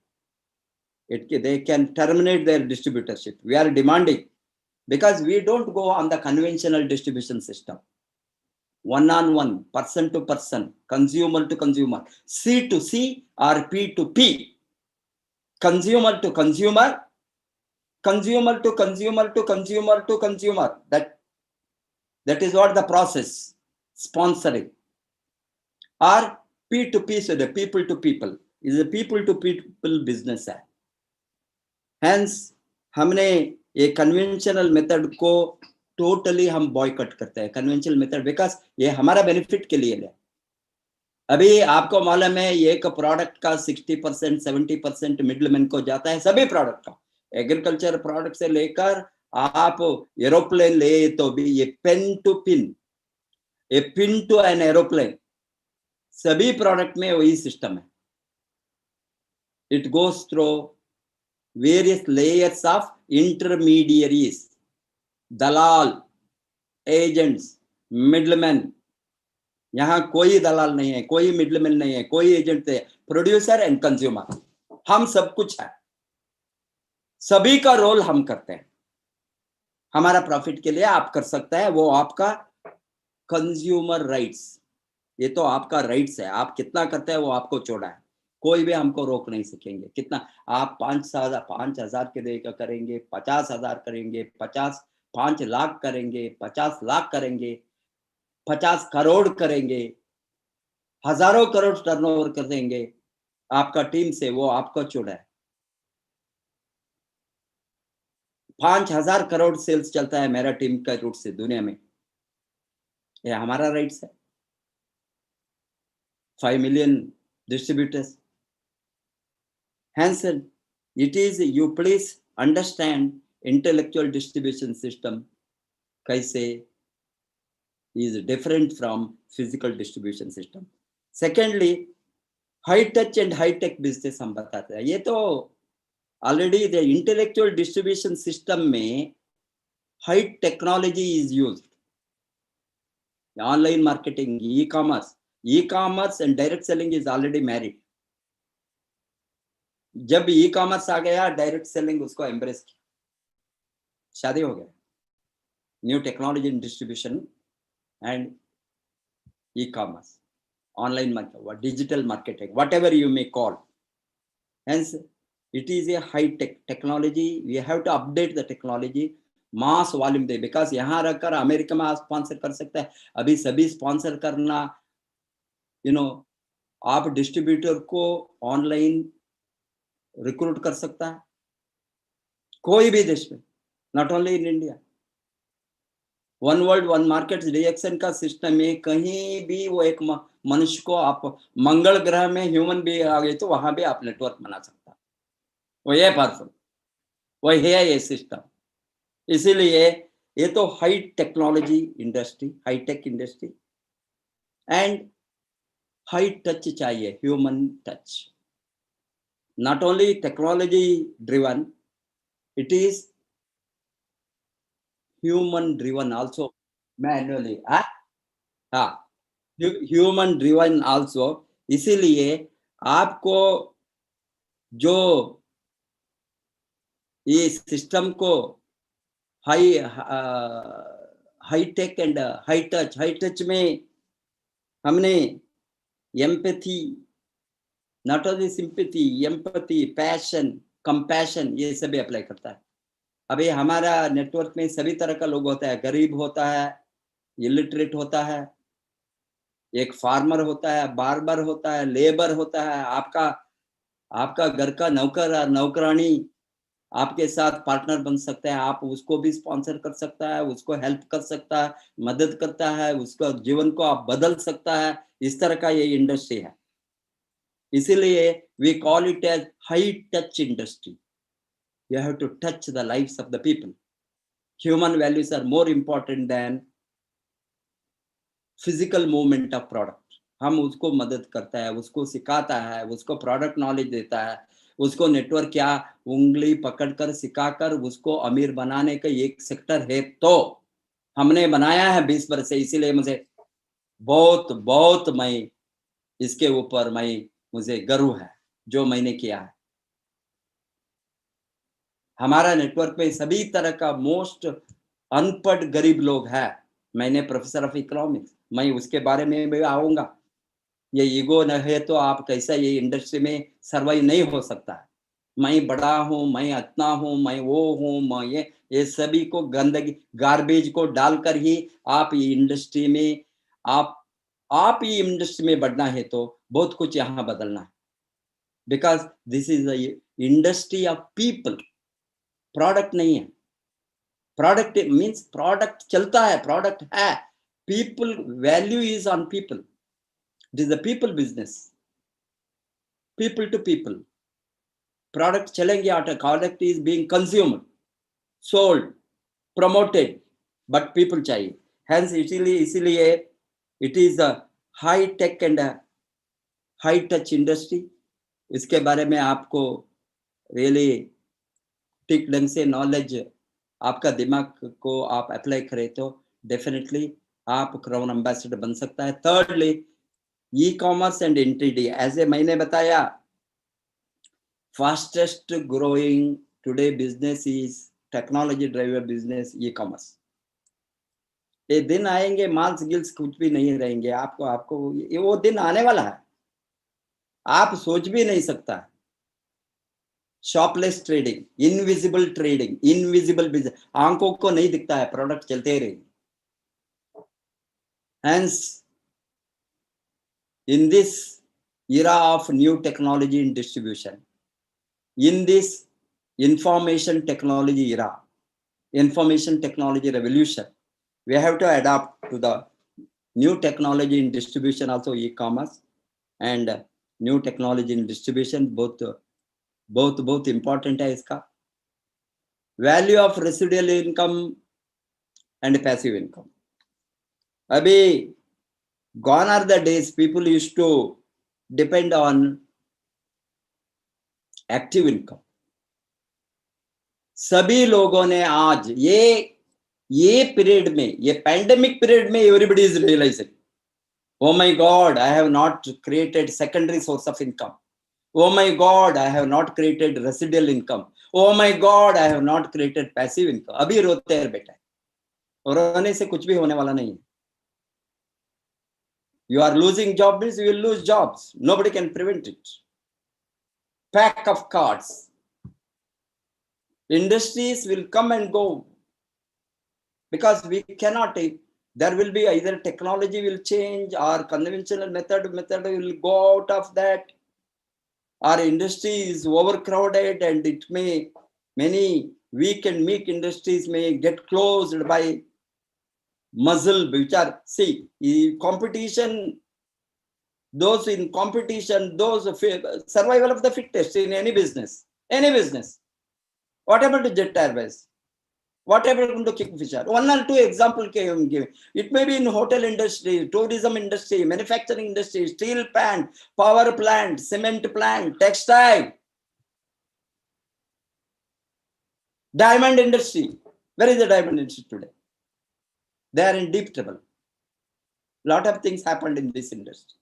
They can terminate their distributorship. We are demanding because we don't go on the conventional distribution system. One-on-one, person to person, consumer to consumer, C to C or P to P, consumer to consumer, consumer to consumer to consumer to consumer. That is what the process, sponsoring. Or P to P, so the people to people is a people to people business है. Hence हमने ये conventional method को totally हम boy cut करते हैं, conventional method, because ये हमारा benefit के लिए है. अभी आपको मालूम है एक प्रोडक्ट का 60% 70% मिडलमैन को जाता है, सभी प्रोडक्ट का, एग्रीकल्चर प्रोडक्ट से लेकर आप एरोप्लेन ले तो भी ये pen to pin, a pin to an aeroplane, सभी प्रोडक्ट में वही सिस्टम है. It goes through various layers of intermediaries, दलाल, एजेंट्स, मिडलमैन. यहाँ कोई दलाल नहीं है, कोई मिडलमैन नहीं है, कोई एजेंट है, प्रोड्यूसर एंड कंज्यूमर, हम सब कुछ है. सभी का रोल हम करते हैं. हमारा प्रॉफिट के लिए आप कर सकते हैं, वो आपका कंज्यूमर राइट्स, ये तो आपका राइट्स है. आप कितना करते हैं वो आपको छोड़ा है, कोई भी हमको रोक नहीं सकेंगे. कितना आप 5,000 के देकर करेंगे, 50,000 करेंगे, 5 लाख करेंगे, 50 लाख करेंगे, 50 करोड़ करेंगे, हजारों करोड़ टर्नओवर कर देंगे आपका टीम से, वो आपका छोड़ा है. 5,000 करोड़ सेल्स चलता है मेरा टीम का रूट से दुनिया में, ये हमारा राइट्स है. 5 million distributors. Hence, it is, you please understand intellectual distribution system kaise is different from physical distribution system. Secondly, high touch and high tech business हम बताते हैं. ये तो already the intellectual distribution system में high technology is used. Online marketing, e-commerce and direct selling is already married. जब e-commerce आ गया, direct selling उसको embrace किया, शादी हो गया. New technology in distribution and e-commerce, online marketing, digital marketing, whatever you may call. Hence, it is a high-tech technology. We have to update the technology. Mass volume they, because यहाँ रखकर America में आप sponsor कर सकते हैं. अभी सभी sponsor करना, आप डिस्ट्रीब्यूटर को ऑनलाइन रिक्रूट कर सकता है कोई भी देश में, not only in India. One world one market reaction का सिस्टम में कहीं भी वो एक मनुष्य को, आप मंगल ग्रह में ह्यूमन भी आ गए तो वहां भी आप नेटवर्क बना सकता है. वो ये पावरफुल, वो है ये सिस्टम. इसीलिए ये तो high technology industry, high tech industry and high touch चाहिए, human touch. Not only technology driven, it is human driven also manually. Human driven also. इसीलिए आपको जो ये सिस्टम को high tech and high touch में हमने empathy, not only sympathy, empathy, passion, compassion, ये सभी अप्लाई करता है. अभी हमारा नेटवर्क में सभी तरह का लोग होता है. गरीब होता है, इलिटरेट होता है, एक फार्मर होता है, बार्बर होता है, लेबर होता है, आपका घर का नौकरानी आपके साथ पार्टनर बन सकता है. आप उसको भी स्पॉन्सर कर सकता है, उसको हेल्प कर सकता है, मदद करता है, उसका जीवन को आप बदल सकता है. इस तरह का ये इंडस्ट्री है. इसीलिए we call it as high touch industry. You have to touch the lives of the people. Human values are more important than physical movement of product. हम उसको मदद करता है, उसको सिखाता है, उसको प्रोडक्ट नॉलेज देता है, उसको नेटवर्क क्या उंगली पकड़कर सिखाकर उसको अमीर बनाने का एक सेक्टर है. तो हमने बनाया है 20 वर्ष से. इसीलिए मुझे बहुत मैं इसके ऊपर मुझे गर्व है जो मैंने किया है. हमारा नेटवर्क में सभी तरह का मोस्ट अनपढ़ गरीब लोग हैं. मैंने प्रोफेसर ऑफ इकोनॉमिक्स, मैं उसके बारे में भी आऊंगा. ये ईगो न है तो आप कैसा ये इंडस्ट्री में सर्वाइव नहीं हो सकता है. मैं बड़ा हूं, मैं इतना हूं, मैं वो हूं, मैं ये सभी को गंदगी, गार्बेज को डालकर ही आप ये इंडस्ट्री में आप ये इंडस्ट्री में बढ़ना है तो बहुत कुछ यहाँ बदलना है. Because this is industry of people, product नहीं है. प्रोडक्ट मीन्स प्रोडक्ट चलता है, प्रोडक्ट है. People value is on people. It is a people business, people to people. Product चलेंगे, product is being consumed, sold, promoted, but people चाहिए. Hence इसीलिए it is a high tech and a high touch industry. इसके बारे में आपको really ठीक ढंग से नॉलेज, आपका दिमाग को आप अप्लाई करें तो डेफिनेटली आप क्राउन एम्बेसडर बन सकता है. Thirdly, e-commerce and NTD. ऐसे मैंने बताया, fastest growing today business is technology driver business, e-commerce. ये दिन आएंगे, माल्स गिल्स कुछ भी नहीं रहेंगे. आपको ये वो दिन आने वाला है, आप सोच भी नहीं सकता. Shopless trading, invisible trading, invisible business, आंखों को नहीं दिखता है, प्रोडक्ट चलते रहेंगे. Hence, in this era of new technology in distribution, in this information technology era, information technology revolution, we have to adapt to the new technology in distribution, also e-commerce and new technology in distribution. बहुत important है इसका. Value of residual income and passive income. अभी gone are the days people used to depend on active income. सभी लोगों ने आज ये ये पीरियड में, ये पैंडेमिक पीरियड में everybody is realizing, oh my God, I have not created secondary source of income. Oh my God, I have not created residual income. Oh my God, I have not created passive income. अभी रोते हैं बेटा, और रोने से कुछ भी होने वाला नहीं है. You are losing job means you will lose jobs. Nobody can prevent it. Pack of cards. Industries will come and go because we cannot. There will be either technology will change or conventional method will go out of that. Our industry is overcrowded and it may, many weak and meek industries may get closed by muzzle, which are, see, competition, those in competition, those survival of the fittest in any business. What happened to Jet Airways? What happened to Kingfisher? One or two examples I'm giving. It may be in hotel industry, tourism industry, manufacturing industry, steel plant, power plant, cement plant, textile, diamond industry. Where is the diamond industry today? They are in deep trouble. Lot of things happened in this industry.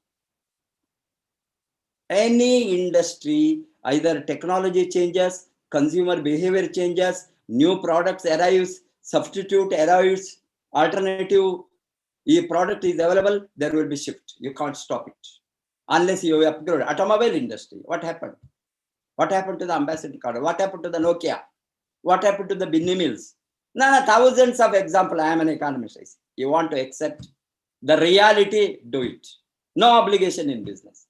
Any industry, either technology changes, consumer behavior changes, new products arrives, substitute arrives, alternative product is available, there will be shift. You can't stop it unless you upgrade. Automobile industry, what happened? What happened to the Ambassador car? What happened to the Nokia? What happened to the Binny Mills? No, thousands of examples. I am an economist. You want to accept the reality, do it. No obligation in business.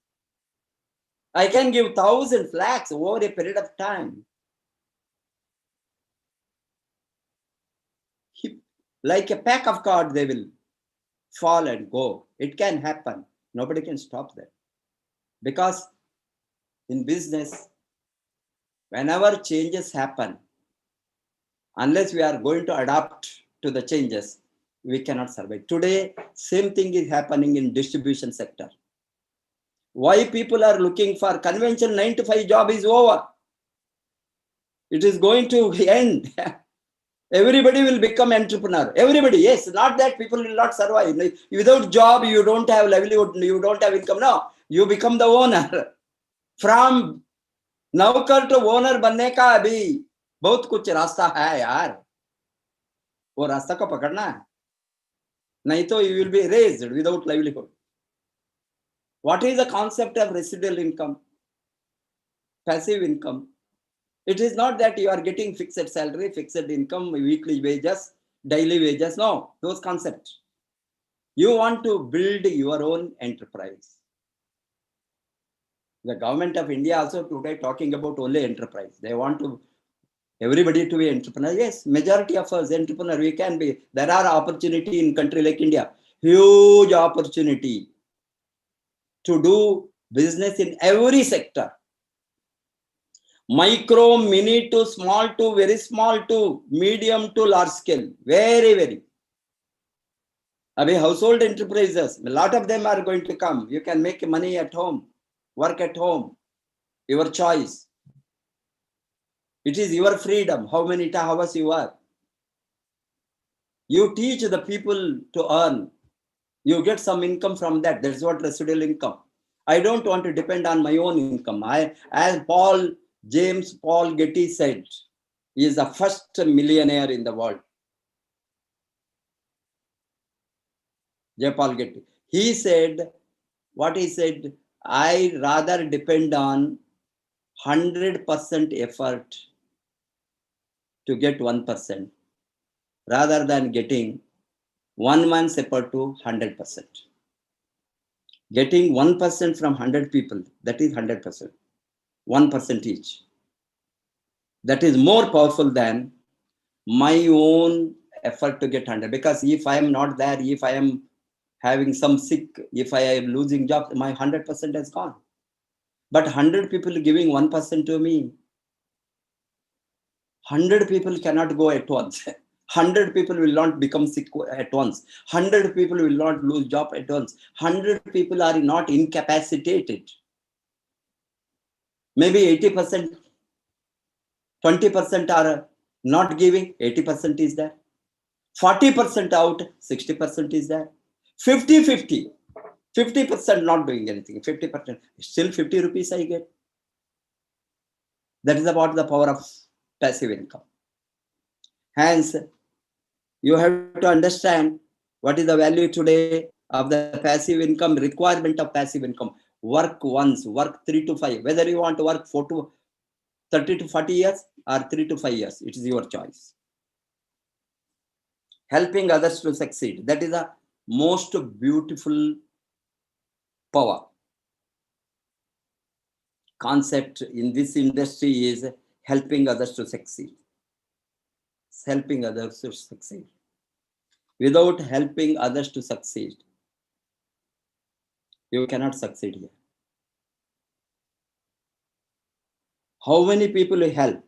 I can give thousands, lakhs over a period of time. Like a pack of cards, they will fall and go. It can happen. Nobody can stop that. Because in business, whenever changes happen, unless we are going to adapt to the changes, we cannot survive. Today, same thing is happening in distribution sector. Why people are looking for conventional 9 to 5 job is over. It is going to end. Everybody will become entrepreneur. Everybody, yes, not that people will not survive. Without job, you don't have livelihood, you don't have income. No, you become the owner. From नौकर to owner बनने का अभी बहुत कुछ रास्ता है यार. वो रास्ता को पकड़ना है. नहीं तो you will be raised without livelihood. What is the concept of residual income? Passive income. It is not that you are getting fixed salary, fixed income, weekly wages, daily wages. No, those concepts. You want to build your own enterprise. The government of India also today talking about only enterprise. They want to everybody to be entrepreneur. Yes, majority of us entrepreneur, we can be. There are opportunity in country like India. Huge opportunity to do business in every sector. Micro, mini to small to very small to medium to large scale. Very, very. Abhi household enterprises, a lot of them are going to come. You can make money at home, work at home, your choice. It is your freedom, how many hours you work. You teach the people to earn. You get some income from that. That's what residual income. I don't want to depend on my own income. As James Paul Getty said, he is the first millionaire in the world. J. Paul Getty. He said, what he said, I rather depend on 100% effort to get 1% rather than getting 1 month's effort to 100%. Getting 1% from 100 people, that is 100%. 1% each. That is more powerful than my own effort to get 100. Because if I am not there, if I am having some sick, if I am losing job, my 100% has gone. But 100 people giving 1% to me, 100 people cannot go at once. 100 people will not become sick at once. 100 people will not lose job at once. 100 people are not incapacitated. Maybe 80%, 20% are not giving, 80% is there. 40% out, 60% is there. 50-50. 50% not doing anything. 50%. Still 50 rupees I get. That is about the power of passive income. Hence, you have to understand what is the value today of the passive income, requirement of passive income. Work once, work 3 to 5. Whether you want to work 30 to 40 years or 3 to 5 years, it is your choice. Helping others to succeed. That is the most beautiful power. Concept in this industry is helping others to succeed. Helping others to succeed. Without helping others to succeed, you cannot succeed here. How many people you help?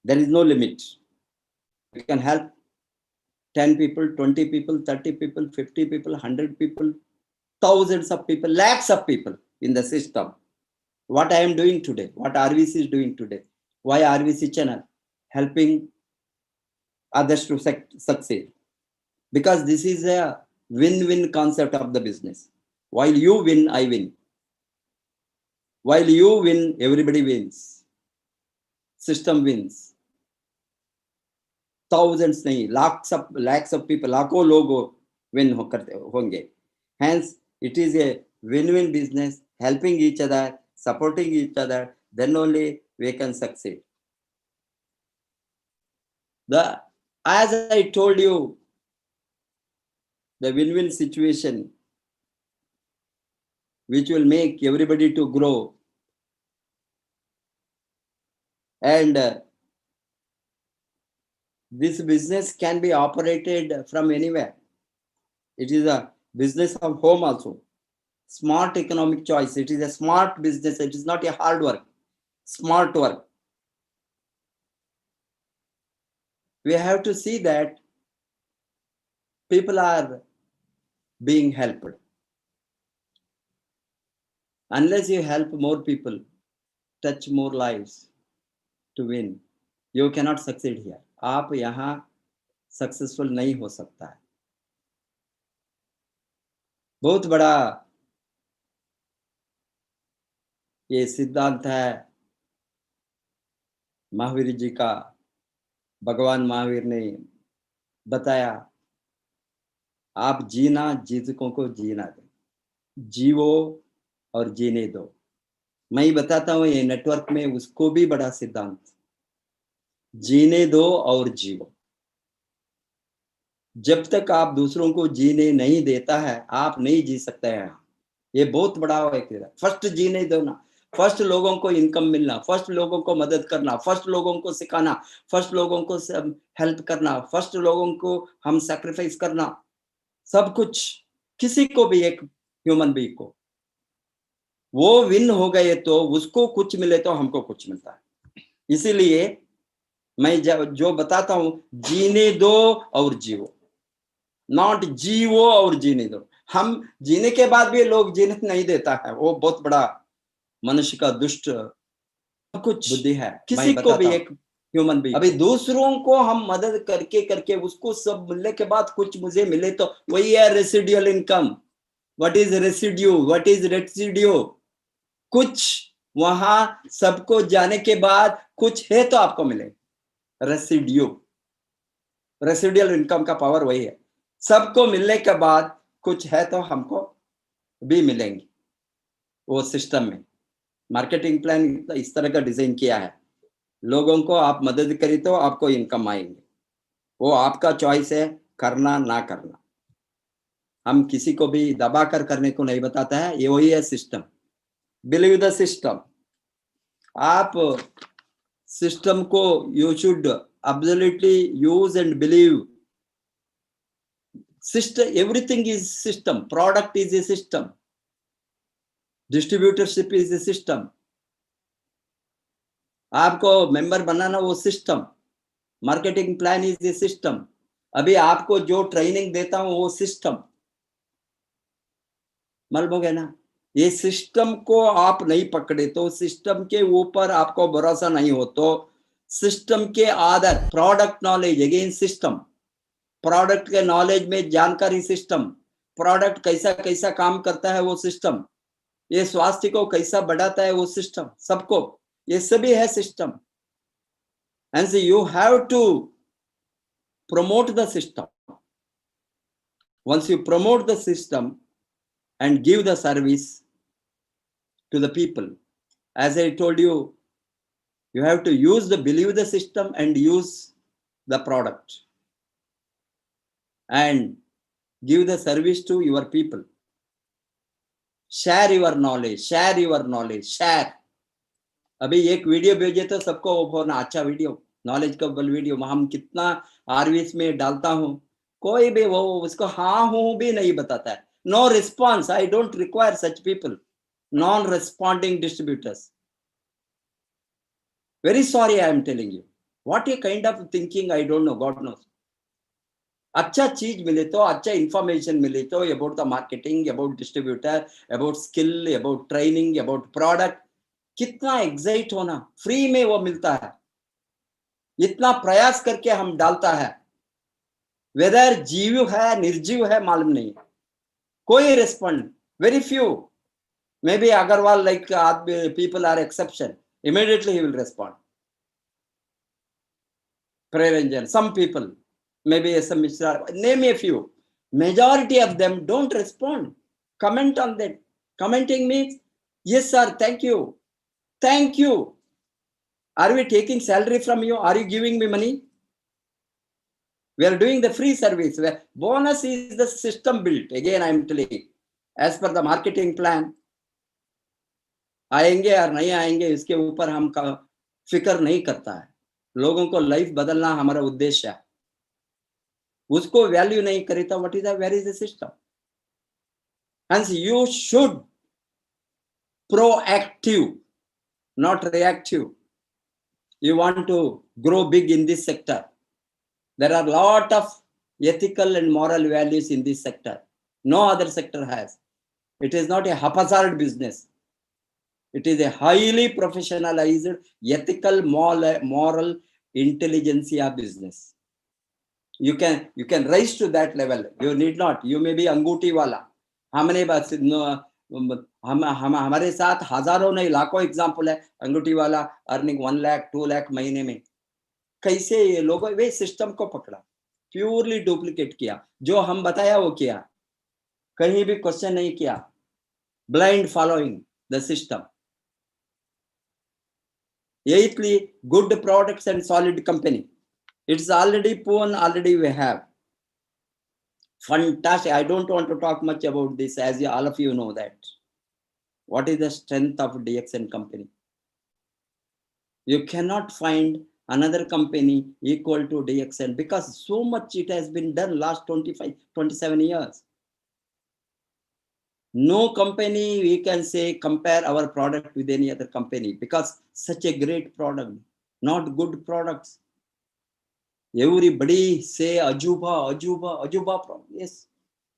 There is no limit. You can help 10 people, 20 people, 30 people, 50 people, 100 people, thousands of people, lakhs of people in the system. What I am doing today, what RVC is doing today. Why RVC channel? Helping others to succeed. Because this is a win-win concept of the business. While you win, I win. While you win, everybody wins. System wins. Thousands nahi, lakhs of people, लाखों लोग win होंगे. Hence, it is a win-win business, helping each other, supporting each other, then only we can succeed. As I told you, the win-win situation which will make everybody to grow. And this business can be operated from anywhere. It is a business of home also. Smart economic choice. It is a smart business. It is not a hard work. Smart work. We have to see that people are being helped. Unless you help more people, touch more lives to win, you cannot succeed here. आप यहाँ successful नहीं हो सकता है. बहुत बड़ा ये सिद्धांत है महावीर जी का. भगवान महावीर ने बताया, आप जीना जीतकों को जीना दो, जीवो और जीने दो. मैं ही बताता हूँ ये नेटवर्क में उसको भी बड़ा सिद्धांत, जीने दो और जीवो. जब तक आप दूसरों को जीने नहीं देता है, आप नहीं जी सकते हैं. ये बहुत बड़ा है. फर्स्ट जीने दो ना. फर्स्ट लोगों को इनकम मिलना, फर्स्ट लोगों को मदद करना, फर्स्ट लोगों को सिखाना, फर्स्ट लोगों को हेल्प करना, फर्स्ट लोगों को हम सैक्रिफाइस करना, सब कुछ. किसी को भी, एक ह्यूमन बीइंग को वो विन हो गए तो उसको कुछ मिले तो हमको कुछ मिलता है. इसीलिए मैं जो बताता हूं, जीने दो और जीवो, नॉट जीवो और जीने दो. हम जीने के बाद भी लोग जीने नहीं देता है, वो बहुत बड़ा मनुष्य का दुष्ट कुछ बुद्धि है. किसी को भी, एक ह्यूमन बीइंग. अभी दूसरों को हम मदद करके करके उसको सब मिलने के बाद कुछ मुझे मिले तो वही है residual income. What is residue? What is residue? कुछ वहां सबको जाने के बाद कुछ है तो आपको मिले. रेसिड्यू, रेसिडुअल इनकम का पावर वही है. सबको मिलने के बाद कुछ है तो हमको भी मिलेंगे. वो सिस्टम में मार्केटिंग प्लान इस तरह का डिजाइन किया है. लोगों को आप मदद करें तो आपको इनकम आएंगे. वो आपका चॉइस है, करना ना करना. हम किसी को भी दबा कर करने को नहीं बताता है. ये वही है सिस्टम. Believe the system. आप सिस्टम को you should absolutely use and believe. System, everything is system. Product is a system. Distributorship is a system. आपको मेंबर बनाना वो system. Marketing plan is a system. अभी आपको जो ट्रेनिंग देता हूं वो सिस्टम. मालूम हो गया ना. ये सिस्टम को आप नहीं पकड़े तो, सिस्टम के ऊपर आपको भरोसा नहीं हो तो सिस्टम के आधार, product knowledge again system, product के नॉलेज में जानकारी सिस्टम, प्रोडक्ट कैसा कैसा काम करता है वो सिस्टम, ये स्वास्थ्य को कैसा बढ़ाता है वो सिस्टम, सबको ये सभी है system. And so you have to promote the system. Once you promote the system and give the service to the people, as I told you, you have to believe the system and use the product and give the service to your people. Share your knowledge, share your knowledge, share. अभी एक video भेजे तो सबको वो बोलना अच्छा video, knowledge का बल वीडियो, हम कितना आरवीएस में डालता हूँ, कोई भी वो उसको हाँ हूँ भी नहीं बताता है. No response. I don't require such people, non responding distributors. Very sorry I am telling you. What a kind of thinking I don't know, God knows. अच्छा चीज मिले तो, अच्छा इंफॉर्मेशन मिले तो, about the marketing, about distributor, about skill, about training, about product, कितना excite होना. Free में वो मिलता है, इतना प्रयास करके हम डालता है. वेदर जीव है निर्जीव है मालूम नहीं, कोई respond, very few. Maybe Agrawal like people are exception, immediately ही will respond. Preranjan, some people, maybe SM Mishra, name a few. Majority of them don't respond. Comment on that. Commenting means, yes sir, thank you. Thank you. Are we taking salary from you? Are you giving me money? We are doing the free service. Bonus is the system built. Again, I am telling you, as per the marketing plan, आएंगे और नहीं आएंगे इसके ऊपर हम फिक्र नहीं करता है. लोगों को लाइफ बदलना हमारा उद्देश्य है. उसको वैल्यू नहीं करे तो what is the, where is the system? Hence you should proactive, not reactive. You want to grow big in this sector. There are a lot of ethical and moral values in this sector. No other sector has. It is not a haphazard business. It is a highly professionalized, ethical, moral intelligentsia business. You can rise to that level. You need not. You may be अंगूठी वाला. हमने बस हमारे साथ हजारों नहीं लाखों example है. अंगूठी वाला अर्निंग 1 लाख 2 लाख महीने में. कैसे ये लोगों वे सिस्टम को पकड़ा, प्योरली डुप्लीकेट किया, जो हम बताया वो किया, कहीं भी क्वेश्चन नहीं किया, blind following the system. Eighthly, good products and solid company. It's already proven, already we have. Fantastic. I don't want to talk much about this, as all of you know that. What is the strength of DXN company? You cannot find another company equal to DXN because so much it has been done last 25, 27 years. No company we can say compare our product with any other company because such a great product, not good products. Everybody say ajuba product. Yes,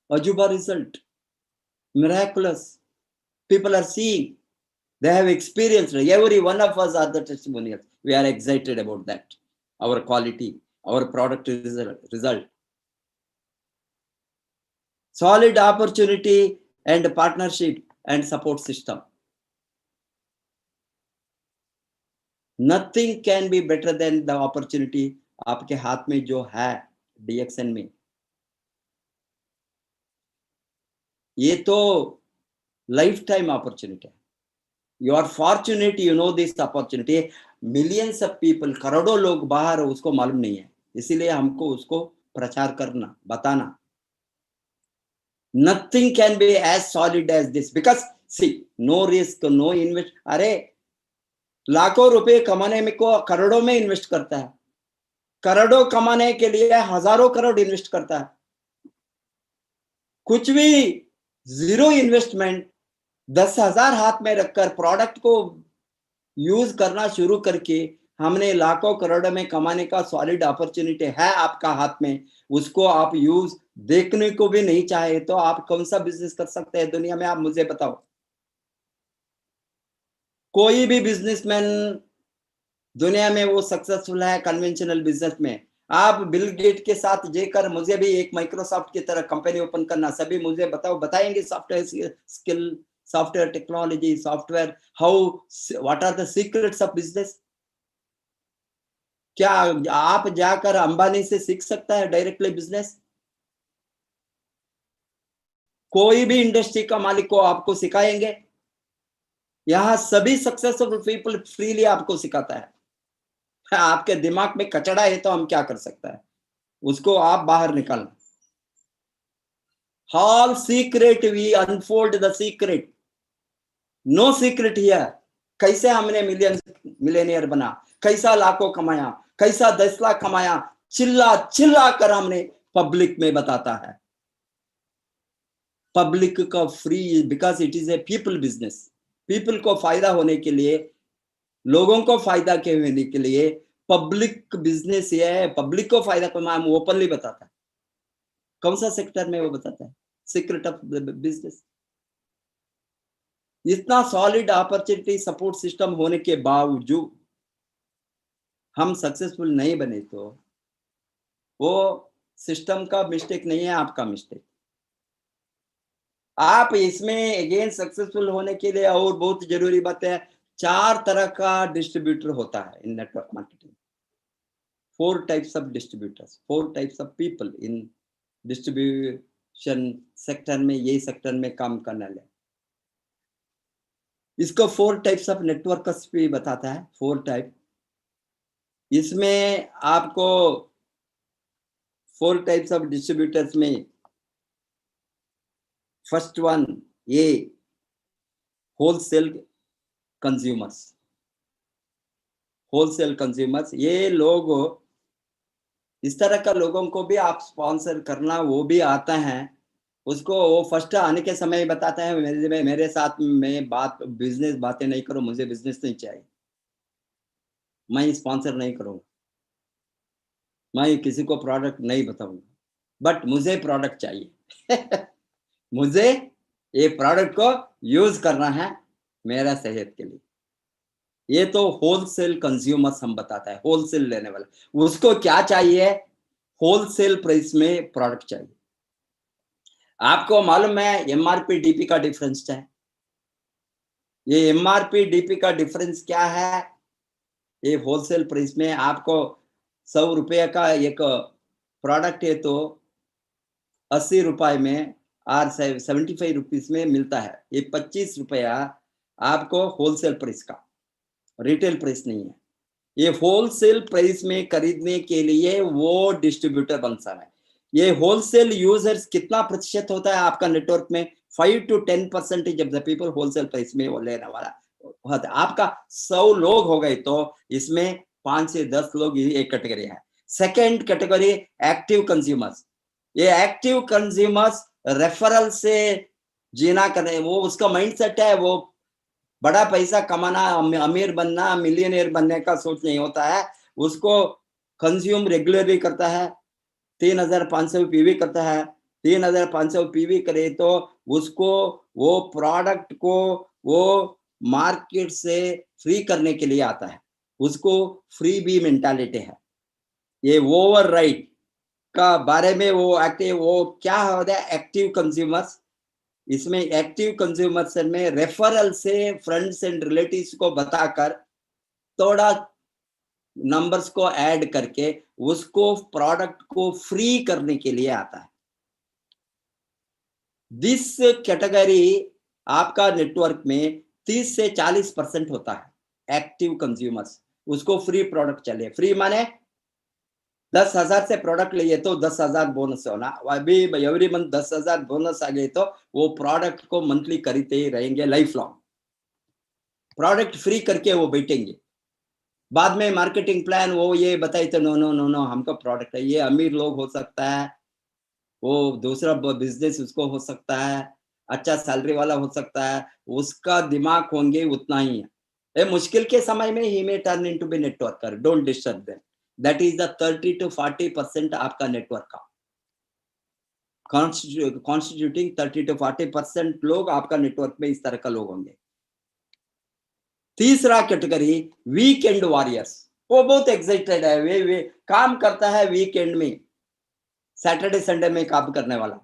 ajuba result, miraculous. People are seeing, they have experienced. Every one of us are the testimonials. We are excited about that. Our quality, our product result. Solid opportunity and partnership and support system. Nothing can be better than the opportunity आपके हाथ में जो है DXN में. ये तो lifetime opportunity है. You are fortunate, you know this opportunity. Millions of people, करोड़ों लोग बाहर उसको मालूम नहीं है, इसीलिए हमको उसको प्रचार करना, बताना. Nothing can be as solid as this because see, no risk, no invest. अरे लाखों रुपए कमाने में को करोड़ों में इन्वेस्ट करता है, करोड़ों कमाने के लिए हजारों करोड़ इन्वेस्ट करता है. कुछ भी जीरो इन्वेस्टमेंट 10,000 हाथ में रखकर प्रोडक्ट को यूज करना शुरू करके हमने लाखों करोड़ों में कमाने का सॉलिड अपॉर्चुनिटी है आपका हाथ में. उसको आप यूज देखने को भी नहीं चाहे तो आप कौन सा बिजनेस कर सकते हैं दुनिया में? आप मुझे बताओ. कोई भी बिजनेसमैन दुनिया में वो सक्सेसफुल है कन्वेंशनल बिजनेस में। आप बिल गेट के साथ जेकर मुझे भी एक माइक्रोसॉफ्ट की तरह कंपनी ओपन करना, सभी मुझे बताएंगे software skill, software technology, software how, what are the secrets of business. क्या आप जाकर अंबानी से सीख सकता है डायरेक्टली बिजनेस? कोई भी इंडस्ट्री का मालिक को आपको सिखाएंगे? यहाँ सभी सक्सेसफुल पीपल फ्रीली आपको सिखाता है। आपके दिमाग में कचड़ा है तो हम क्या कर सकते हैं, उसको आप बाहर निकालना। All secret we unfold the secret, no secret here। कैसे हमने मिलियनियर बना, कैसा लाखों कमाया, कैसा 10 लाख कमाया, चिल्ला चिल्ला कर हमने पब्लिक में बताता है। पब्लिक का free, because it is A people business. People को फायदा होने के लिए, लोगों को फायदा के होने के लिए पब्लिक बिजनेस ये है। पब्लिक को फायदा कमाया, हम ओपनली बताता है। कौन सा सेक्टर में वो बताता है सीक्रेट ऑफ बिजनेस। इतना सॉलिड अपॉर्चुनिटी सपोर्ट सिस्टम होने के बावजूद हम सक्सेसफुल नहीं बने तो वो सिस्टम का मिस्टेक नहीं है, आपका मिस्टेक। आप इसमें अगेन सक्सेसफुल होने के लिए और बहुत जरूरी बात है, 4 तरह का डिस्ट्रीब्यूटर होता है in network marketing. 4 types of distributors, 4 types of people in distribution sector में, यही सेक्टर में काम करने वाले। इसको 4 टाइप्स ऑफ नेटवर्क भी बताता है, 4 टाइप। इसमें आपको 4 टाइप्स ऑफ डिस्ट्रीब्यूटर्स में फर्स्ट वन, ये होलसेल कंज्यूमर्स। होलसेल कंज्यूमर्स, ये लोग, इस तरह का लोगों को भी आप स्पॉन्सर करना, वो भी आता है। उसको वो फर्स्ट आने के समय बताता है मेरे साथ में बात बिजनेस बातें नहीं करो, मुझे बिजनेस नहीं चाहिए, मैं स्पॉन्सर नहीं करूंगा, मैं किसी को प्रोडक्ट नहीं बताऊंगा, बट मुझे प्रोडक्ट चाहिए। मुझे ये प्रोडक्ट को यूज करना है मेरा सेहत के लिए। ये तो होलसेल कंज्यूमर्स हम बताता है, होलसेल लेने वाला। उसको क्या चाहिए? होलसेल प्राइस में प्रोडक्ट चाहिए। आपको मालूम है एमआरपी डीपी का डिफरेंस है? ये एमआरपी डीपी का डिफरेंस क्या है? ये होलसेल प्राइस में आपको 100 रुपये का एक प्रोडक्ट है तो 80 रुपए में और 75 रुपीज में मिलता है। ये 25 रुपया आपको होलसेल प्राइस का, रिटेल प्राइस नहीं है। ये होलसेल प्राइस में खरीदने के लिए वो डिस्ट्रीब्यूटर बनता है। ये होलसेल यूजर्स कितना प्रतिशत होता है आपका नेटवर्क में? 5 to 10% of the people wholesale price में वो लेने वाला होता है। आपका 100 लोग हो गए तो इसमें 5 से 10 लोग एक कैटेगरी है। Second category active consumers. ये एक्टिव कंज्यूमर्स रेफरल से जीना करने, वो उसका माइंडसेट है, वो बड़ा पैसा कमाना, अमीर बनना, मिलियनियर बनने का सोच नहीं होता है। उसको कंज्यूम रेगुलरली करता है, 3500 पीवी करता है। 3500 पीवी करे तो उसको वो प्रोडक्ट को वो मार्केट से फ्री करने के लिए आता है। उसको फ्री बी मेंटालिटी है। ये ओवर राइट का बारे में वो एक्टिव, वो क्या होता है एक्टिव कंज्यूमर्स। इसमें एक्टिव कंज्यूमर्स में रेफरल से फ्रेंड्स एंड रिलेटिव्स को बताकर थोड़ा नंबर्स को ऐड करके उसको प्रोडक्ट को फ्री करने के लिए आता है। दिस कैटेगरी आपका नेटवर्क में 30 से 40% होता है एक्टिव कंज्यूमर्स। उसको फ्री प्रोडक्ट चाहिए। फ्री माने 10,000 से प्रोडक्ट लिए तो 10,000 बोनस होना। अभी एवरी मंथ 10,000 बोनस आ गए तो वो प्रोडक्ट को मंथली खरीदते ही रहेंगे लाइफ लॉन्ग। प्रोडक्ट फ्री करके वो बैठेंगे। बाद में मार्केटिंग प्लान वो ये बताए तो नो नो नो नो, हमका प्रोडक्ट है। ये अमीर लोग हो सकता है, वो दूसरा बिजनेस उसको हो सकता है, अच्छा सैलरी वाला हो सकता है, उसका दिमाग होंगे उतना ही है। ये मुश्किल के समय में ही में turn into be networker. Don't disturb them. That is the 30 to 40% आपका नेटवर्क का कॉन्स्टिट्यूटिंग 30 to 40% लोग आपका नेटवर्क में इस तरह का लोग होंगे। तीसरा कैटेगरी वीकेंड वॉरियर्स, वो बहुत एक्साइटेड है, वे काम करता है वीकेंड में, सैटरडे संडे में काम करने वाला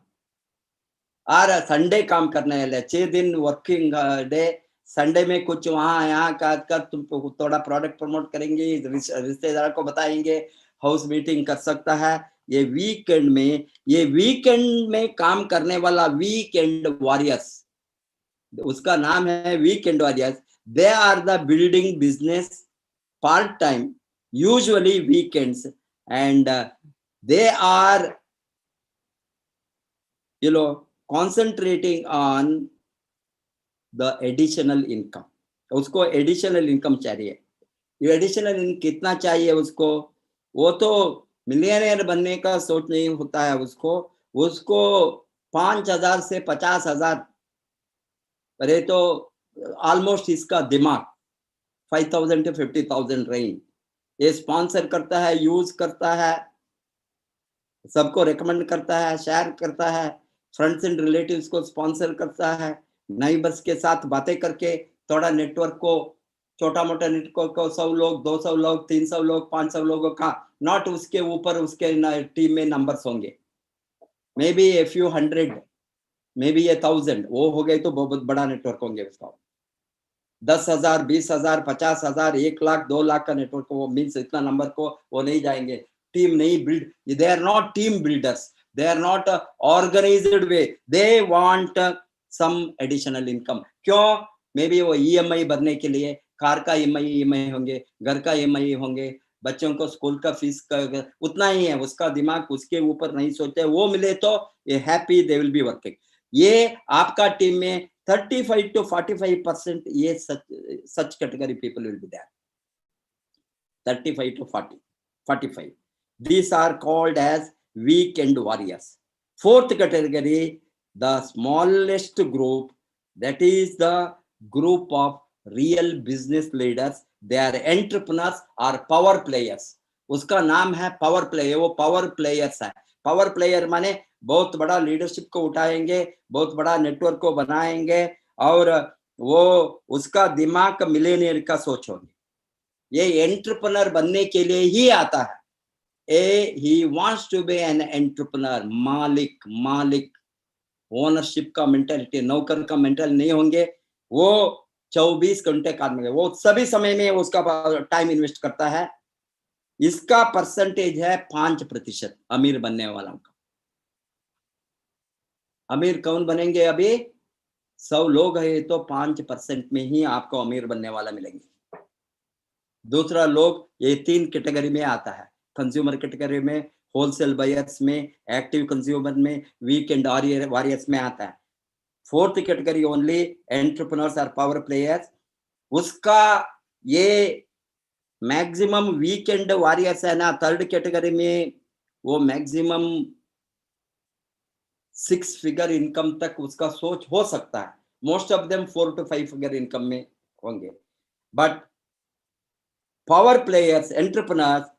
और संडे काम करने वाले, 6 दिन वर्किंग डे, संडे में कुछ वहां यहाँ कर तुम थोड़ा प्रोडक्ट प्रमोट करेंगे, रिश्तेदार को बताएंगे, हाउस मीटिंग कर सकता है। ये वीकेंड में काम करने वाला वीकेंड वॉरियर्स, उसका नाम है weekend warriors. They are the building business part time, usually weekends, and they are concentrating on the additional income. उसको एडिशनल इनकम चाहिए। ये एडिशनल इनकम कितना चाहिए उसको? वो तो मिलियनियर बनने का सोच नहीं होता है उसको 5,000 से 50,000, अरे तो ऑलमोस्ट इसका दिमाग 5,000 to 50,000 रेंज। ये स्पॉन्सर करता है, यूज करता है, सबको रेकमेंड करता है, शेयर करता है, फ्रेंड्स एंड रिलेटिव्स को स्पॉन्सर करता है, नाइबर्स के साथ बातें करके थोड़ा नेटवर्क को, छोटा मोटा नेटवर्क को 100 लोग, 200 लोग, 300 लोग, 500 लोगों का, नॉट उसके ऊपर उसके टीम में नंबर्स होंगे, may be a few 100, may be 1,000, वो हो गए तो बहुत बड़ा नेटवर्क होंगे उसका। 10,000, 20,000, 50,000, 1,00,000, 2,00,000 का नेटवर्क, वो मीन्स इतना नंबर को वो नहीं जाएंगे, टीम नहीं build, they are not team builders, they are not organized way, they want some additional income। क्यों? मे बी वो EMI भरने के लिए, कार का EMI होंगे, घर का EMI होंगे, बच्चों को स्कूल का फीस का उतना ही है, उसका दिमाग उसके ऊपर नहीं सोचते, वो मिले तो ये happy, they will be working. ये आपका टीम में 35 to 45% ये such category people will be there, 35 to 45, these are called as weekend warriors। Fourth category, the smallest group, that is the group of real business leaders, they are entrepreneurs or power players। उसका नाम है power player, वो power players है। Power player माने बहुत बड़ा leadership को उठाएंगे, बहुत बड़ा नेटवर्क को बनाएंगे, और वो उसका दिमाग मिलेनियर का सोच होगी। ये एंटरप्रेन्योर बनने के लिए ही आता है। he wants to be an entrepreneur, मालिक ओनरशिप का मेंटालिटी, नौकर का मेंटल नहीं होंगे, वो 24 घंटे काम में, वो सभी समय में उसका टाइम इन्वेस्ट करता है। इसका परसेंटेज है 5% अमीर बनने वालों का। अमीर कौन बनेंगे? अभी 100 लोग है तो 5% में ही आपको अमीर बनने वाला मिलेंगे। दूसरा लोग, ये 3 कैटेगरी में आता है, कंज्यूमर कैटेगरी में, होलसेल बायर्स में, एक्टिव कंज्यूमर में, वीकेंड वॉरियर्स में आता है। फोर्थ कैटेगरी ओनली एंटरप्रेन्योर्स और पावर प्लेयर्स। उसका ये मैक्सिमम वीकेंड वॉरियर्स है ना, थर्ड कैटेगरी में वो मैक्सिमम 6 फिगर इनकम तक उसका सोच हो सकता है। Most of them 4 to 5 figure income में होंगे, but power players, entrepreneurs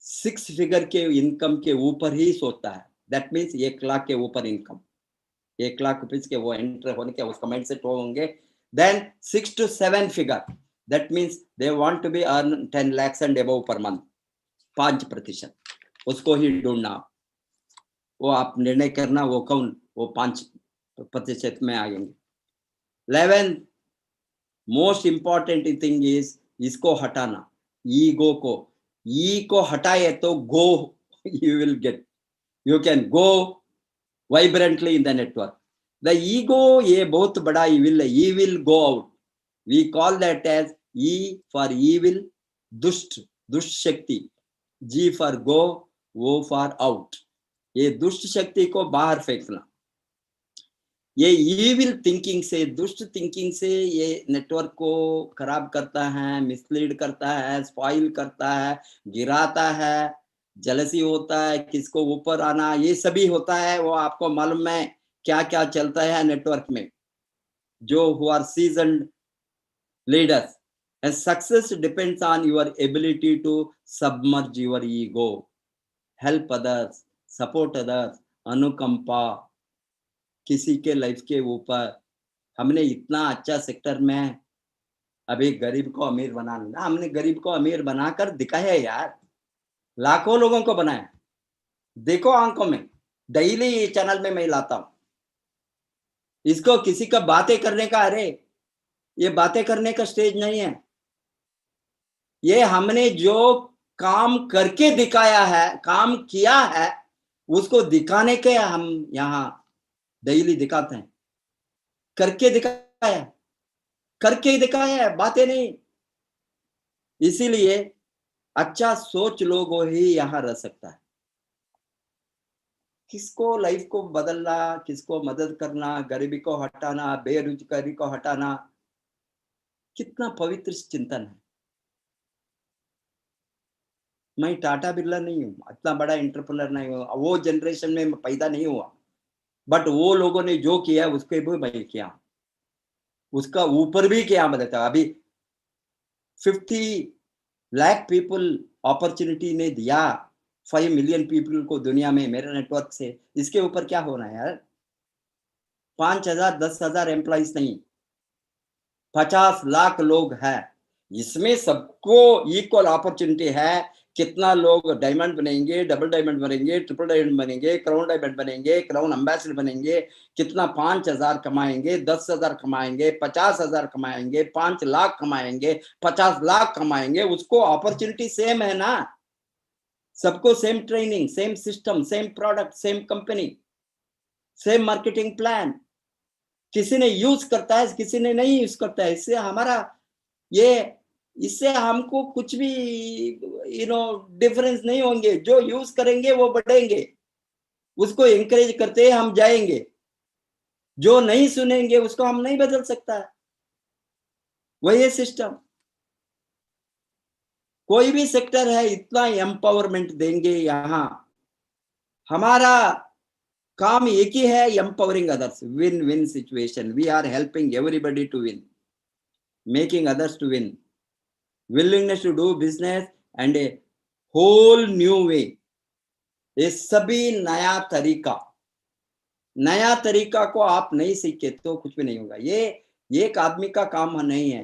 6 figure के इनकम के ऊपर ही सोचता है। दैट मीन्स 1,00,000 के ऊपर इनकम, 1,00,000 रुपीज के वो एंटर होने के उसका माइंडसेट वो होंगे। Then 6 to 7 figure, that means they want to be earn 10 lakhs and above per month. 5% उसको ही ढूंढना, वो आप निर्णय करना, वो कौन, वो 5% में आएंगे। 11 मोस्ट इंपॉर्टेंट थिंग इज इसको हटाना, ईगो को। ई को हटाए तो go, you will get, you can go vibrantly in the network. The ego ये बहुत बड़ा ईविल है, E will go out, we call that as E for evil, दुष्ट, दुष्ट शक्ति, जी फॉर गो, वो फॉर आउट। ये दुष्ट शक्ति को बाहर फेंकना। ये ईविल थिंकिंग से, दुष्ट थिंकिंग से ये नेटवर्क को खराब करता है, मिसलीड करता है, स्पॉइल करता है, गिराता है, जेलसी होता है, किसको ऊपर आना, ये सभी होता है। वो आपको मालूम है क्या क्या चलता है नेटवर्क में। जो who are seasoned leaders, and success depends on your ability to submerge your ego, help others, support others, अनुकंपा, किसी के लाइफ के ऊपर। हमने इतना अच्छा सेक्टर में अभी गरीब को अमीर बनाना, हमने गरीब को अमीर बनाकर दिखाया यार, लाखों लोगों को बनाया। देखो आंखों में, डेली ये चैनल में मैं लाता हूं इसको। किसी का बातें करने का, अरे ये बातें करने का स्टेज नहीं है, ये हमने जो काम करके दिखाया है, काम किया है, उसको दिखाने के हम यहाँ डेली दिखाते हैं। करके दिखाया, करके ही दिखाया है, बातें नहीं। इसीलिए अच्छा सोच लोग ही यहाँ रह सकता है। किसको लाइफ को बदलना, किसको मदद करना, गरीबी को हटाना, बेरोजगारी को हटाना, कितना पवित्र चिंतन है। मैं टाटा बिरला नहीं हूँ, इतना बड़ा एंटरप्रेन्योर नहीं हूँ, वो जनरेशन में पैदा नहीं हुआ, बट वो लोगों ने जो किया उसके भी मैं किया, उसका ऊपर भी किया मदद। अभी 50 लाख पीपल अपॉर्चुनिटी ने दिया, 5 मिलियन पीपल को दुनिया में मेरे नेटवर्क से। इसके ऊपर क्या होना है यार? 5,000 10,000 एम्प्लॉइज नहीं, 50 लाख लोग हैं, इसमें सबको इक्वल अपॉर्चुनिटी है। कितना लोग डायमंड बनेंगे, डबल डायमंड बनेंगे, ट्रिपल डायमंड बनेंगे, क्राउन डायमंड बनेंगे, क्राउन एम्बेसडर बनेंगे, कितना 5,000 कमाएंगे, 10,000 कमाएंगे, 50,000 कमाएंगे, 5 लाख कमाएंगे, 50 लाख कमाएंगे, उसको अपॉर्चुनिटी सेम है ना। सबको same training, same system, same product, same company, same marketing plan. किसी ने यूज करता है, किसी ने नहीं यूज करता है। इससे हमारा ये, इससे हमको कुछ भी डिफरेंस नहीं होंगे। जो यूज करेंगे वो बढ़ेंगे, उसको एंकरेज करते हम जाएंगे। जो नहीं सुनेंगे उसको हम नहीं बदल सकता है, वही सिस्टम। कोई भी सेक्टर है, इतना एम्पावरमेंट देंगे यहाँ। हमारा काम एक ही है, empowering others, win win situation. We are helping everybody to win, making others to win, willingness to do business and a whole new way। ये सभी नया तरीका को आप नहीं सीखे तो कुछ भी नहीं होगा। ये एक आदमी का काम नहीं है,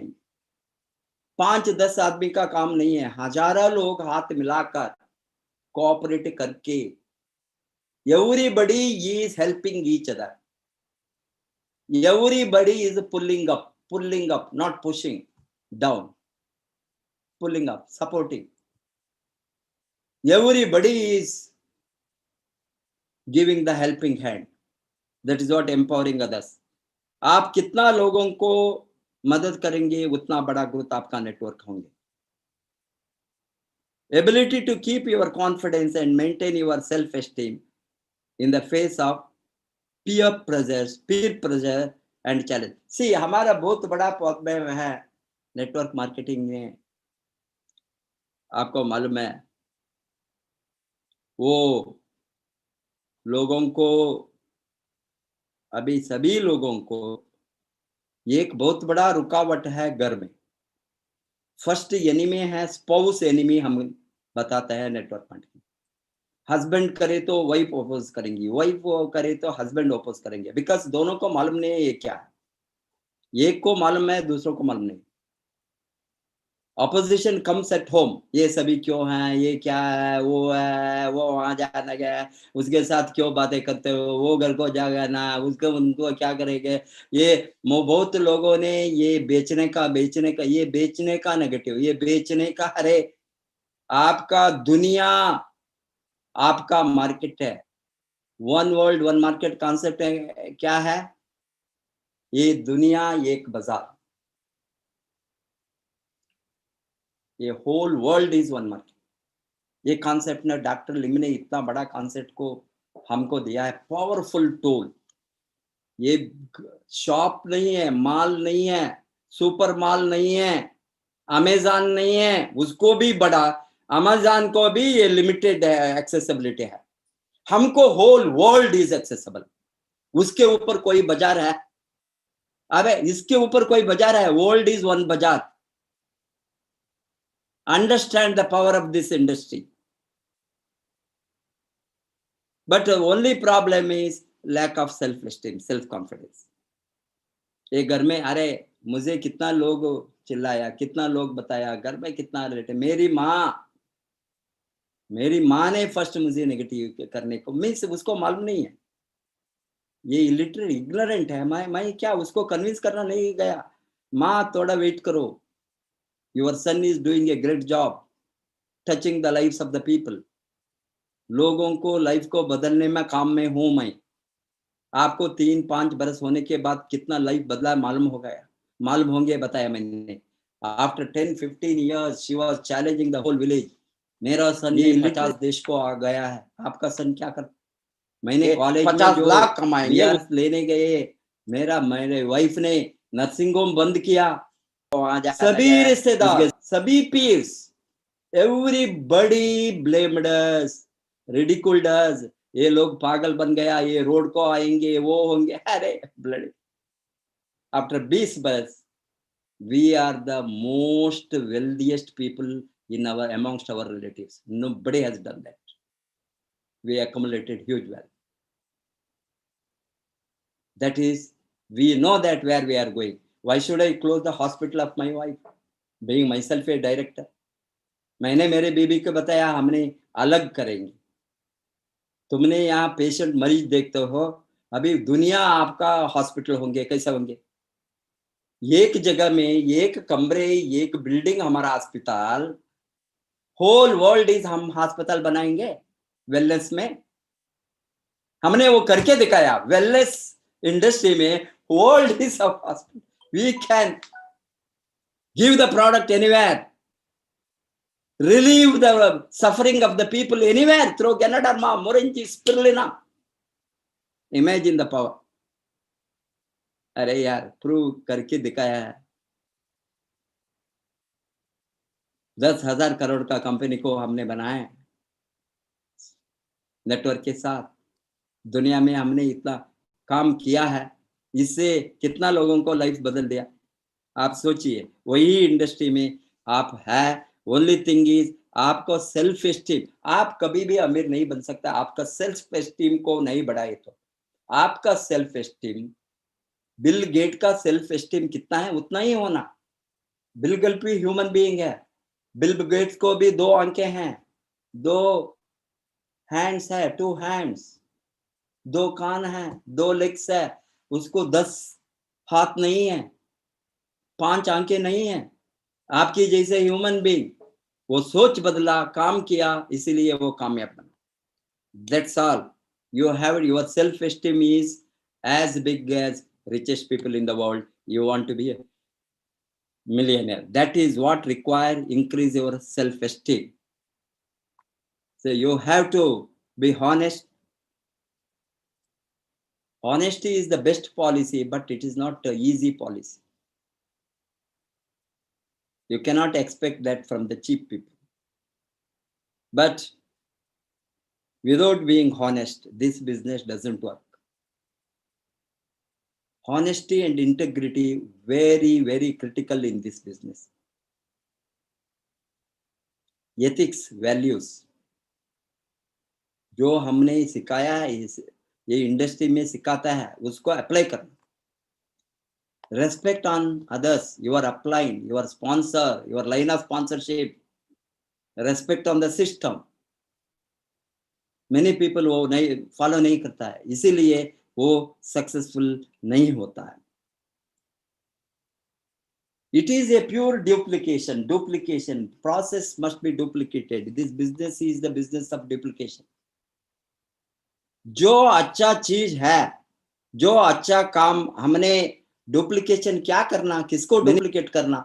5-10 आदमी का काम नहीं है, हजारों लोग हाथ मिलाकर कोऑपरेट करके, everybody is helping each other, everybody is pulling up, not pushing down, pulling up, supporting, everybody is giving the helping hand। that is what empowering others। आप कितना लोगों को मदद करेंगे, उतना बड़ा ग्रोथ आपका नेटवर्क होंगे। ability to keep your confidence and maintain your self esteem in the face of peer pressure and challenge। see हमारा बहुत बड़ा प्रॉब्लम है नेटवर्क मार्केटिंग में, आपको मालूम है। वो लोगों को, अभी सभी लोगों को एक बहुत बड़ा रुकावट है घर में। फर्स्ट एनिमी है स्पाउस एनिमी, हम बताते हैं नेटवर्क मार्केटिंग। हस्बैंड करे तो वाइफ अपोज करेंगी, वाइफ करे तो हस्बैंड अपोज करेंगे, बिकॉज दोनों को मालूम नहीं है ये क्या है। एक को मालूम है, दूसरों को मालूम नहीं। ऑपोजिशन कम्स एट होम, ये सभी क्यों हैं, ये क्या है, वो वहां जाना गया, उसके साथ क्यों बातें करते हो, वो घर को जाएगा ना, उसको उनको क्या करेंगे। ये बहुत लोगों ने ये बेचने का नेगेटिव, ये बेचने का, अरे आपका दुनिया आपका मार्केट है। One world one market concept है, क्या है ये दुनिया एक बाजार, ये whole world is one market. ये कॉन्सेप्ट ने डॉक्टर लिम ने इतना बड़ा कॉन्सेप्ट को हमको दिया है, पावरफुल टूल। ये शॉप नहीं है, माल नहीं है, सुपर माल नहीं है, अमेजॉन नहीं है, उसको भी बड़ा, अमेजॉन को भी ये लिमिटेड एक्सेसिबिलिटी है। हमको होल वर्ल्ड इज एक्सेसिबल। उसके ऊपर कोई बाजार है? अबे इसके ऊपर कोई बाजार है? वर्ल्ड इज वन बाजार। Understand the power of this industry, but the only problem is lack of self esteem, self confidence। ये घर में, अरे मुझे कितना लोग चिल्लाया, कितना लोग बताया, घर में कितना रिलेटिव, मेरी माँ ने फर्स्ट मुझे नेगेटिव करने को, मीन्स उसको मालूम नहीं है, ये इलिटरेट इग्नोरेंट है। मैं क्या उसको कन्विंस करना नहीं गया, माँ थोड़ा वेट करो, your son is doing a great job touching the lifes of the people, लोगों को लाइफ को बदलने में काम में हूं मैं। आपको 3-5 बरस होने के बाद कितना लाइफ बदला मालूम होंगे, बताया मैंने। After 10-15 years she was challenging the whole village. मेरा सन ये 50 देश को आ गया है, आपका सन क्या कर, मैंने कॉलेज में 50 जो लाख कमाएंगे लेने गए, मेरे वाइफ ने नर्सिंग होम बंद किया, सभी रिश्तेदार, सभी पीर्स, एवरीबॉडी ब्लेम्ड अस, रिडिकुल्ड अस, ये लोग पागल बन गया, ये रोड को आएंगे, वो होंगे, अरे ब्लडी। आफ्टर 20 बरस we are the most wealthiest people in our amongst our relatives. Nobody has done that. We accumulated huge wealth. That is, we know that where we are going. Why should I close the hospital of my wife, being myself a director? मैंने मेरे बीबी को बताया हमने अलग करेंगे, तुमने यहाँ patient मरीज देखते हो, अभी दुनिया आपका हॉस्पिटल होंगे, कैसे होंगे? एक जगह में एक कमरे, एक बिल्डिंग हमारा अस्पताल, होल वर्ल्ड इज हम अस्पताल बनाएंगे वेलनेस में। हमने वो करके दिखाया, वेलनेस इंडस्ट्री में world is a hospital, we can give the product anywhere, relieve the suffering of the people anywhere through Ganoderma, Morinji, Spirulina. Imagine the power. अरे यार, प्रूव करके दिखाया है। 10,000 करोड़ का कंपनी को हमने बनाया नेटवर्क के साथ। दुनिया में हमने इतना काम किया है, इससे कितना लोगों को लाइफ बदल दिया। आप सोचिए, वही इंडस्ट्री में आप है। ओनली थिंग इज आपको सेल्फ एस्टीम, आप कभी भी अमीर नहीं बन सकता आपका सेल्फ एस्टीम को नहीं बढ़ाए तो। आपका सेल्फ एस्टीम, बिल गेट का सेल्फ एस्टीम कितना है उतना ही होना। बिल गेट भी ह्यूमन बीइंग है, बिल गेट्स को भी 2 आंखें हैं, 2 हैंड्स है, 2 हैंड्स, 2 कान है, 2 लेग्स है, उसको 10 हाथ नहीं है, 5 आंखें नहीं है। आपकी जैसे ह्यूमन बीइंग, वो सोच बदला, काम किया, इसीलिए वो कामयाब बना। That's all. You have your self-esteem is as big as richest people in the world. You want to be a millionaire. That is what require increase your self-esteem. So you have to be honest. Honesty is the best policy, but it is not an easy policy. You cannot expect that from the cheap people. But without being honest, this business doesn't work. Honesty and integrity very, very critical in this business. Ethics, values, जो हमने सिखाया है, ये industry में सिखाता है, उसको apply करना। Respect on others, your upline, your sponsor, your line of sponsorship. Respect on the system. Many people वो नहीं फॉलो नहीं करता है, इसीलिए वो सक्सेसफुल नहीं होता है। It is a pure duplication. Process must be duplicated. This business is the business of duplication. जो अच्छा चीज है, जो अच्छा काम, हमने डुप्लीकेशन क्या करना, किसको डुप्लीकेट करना?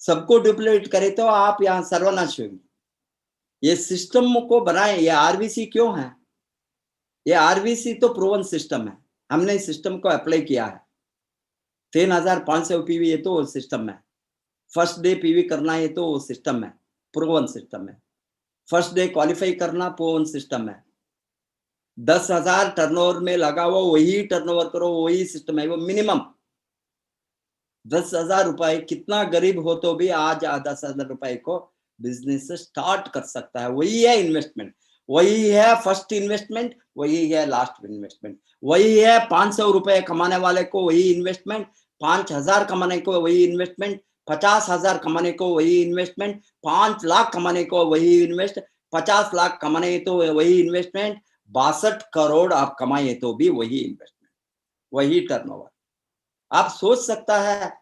सबको डुप्लीकेट करे तो आप यहाँ सर्वनाश होगी। ये सिस्टम को बनाए, ये आरवीसी क्यों है? ये आरवीसी तो प्रूवन सिस्टम है, हमने सिस्टम को अप्लाई किया है। 3500 पीवी ये तो सिस्टम है, फर्स्ट डे पीवी करना है तो वो सिस्टम है, प्रूवन सिस्टम है। फर्स्ट डे क्वालिफाई करना प्रूवन सिस्टम है। 10,000 टर्नओवर में लगा हुआ वही टर्नओवर करो, वही सिस्टम है। वो मिनिमम 10,000 रुपए, कितना गरीब हो तो भी आज 10,000 रुपए को बिजनेस स्टार्ट कर सकता है। वही है इन्वेस्टमेंट, वही है फर्स्ट इन्वेस्टमेंट, वही है लास्ट इन्वेस्टमेंट, वही है 500 रुपए कमाने वाले को वही इन्वेस्टमेंट, 5,000 कमाने को वही इन्वेस्टमेंट, 50,000 कमाने को वही इन्वेस्टमेंट, 5 लाख कमाने को वही इन्वेस्ट, 50 लाख कमाने तो वही इन्वेस्टमेंट, 62 करोड़ आप कमाए तो भी वही इन्वेस्टमेंट, वही टर्नओवर। आप सोच सकता है,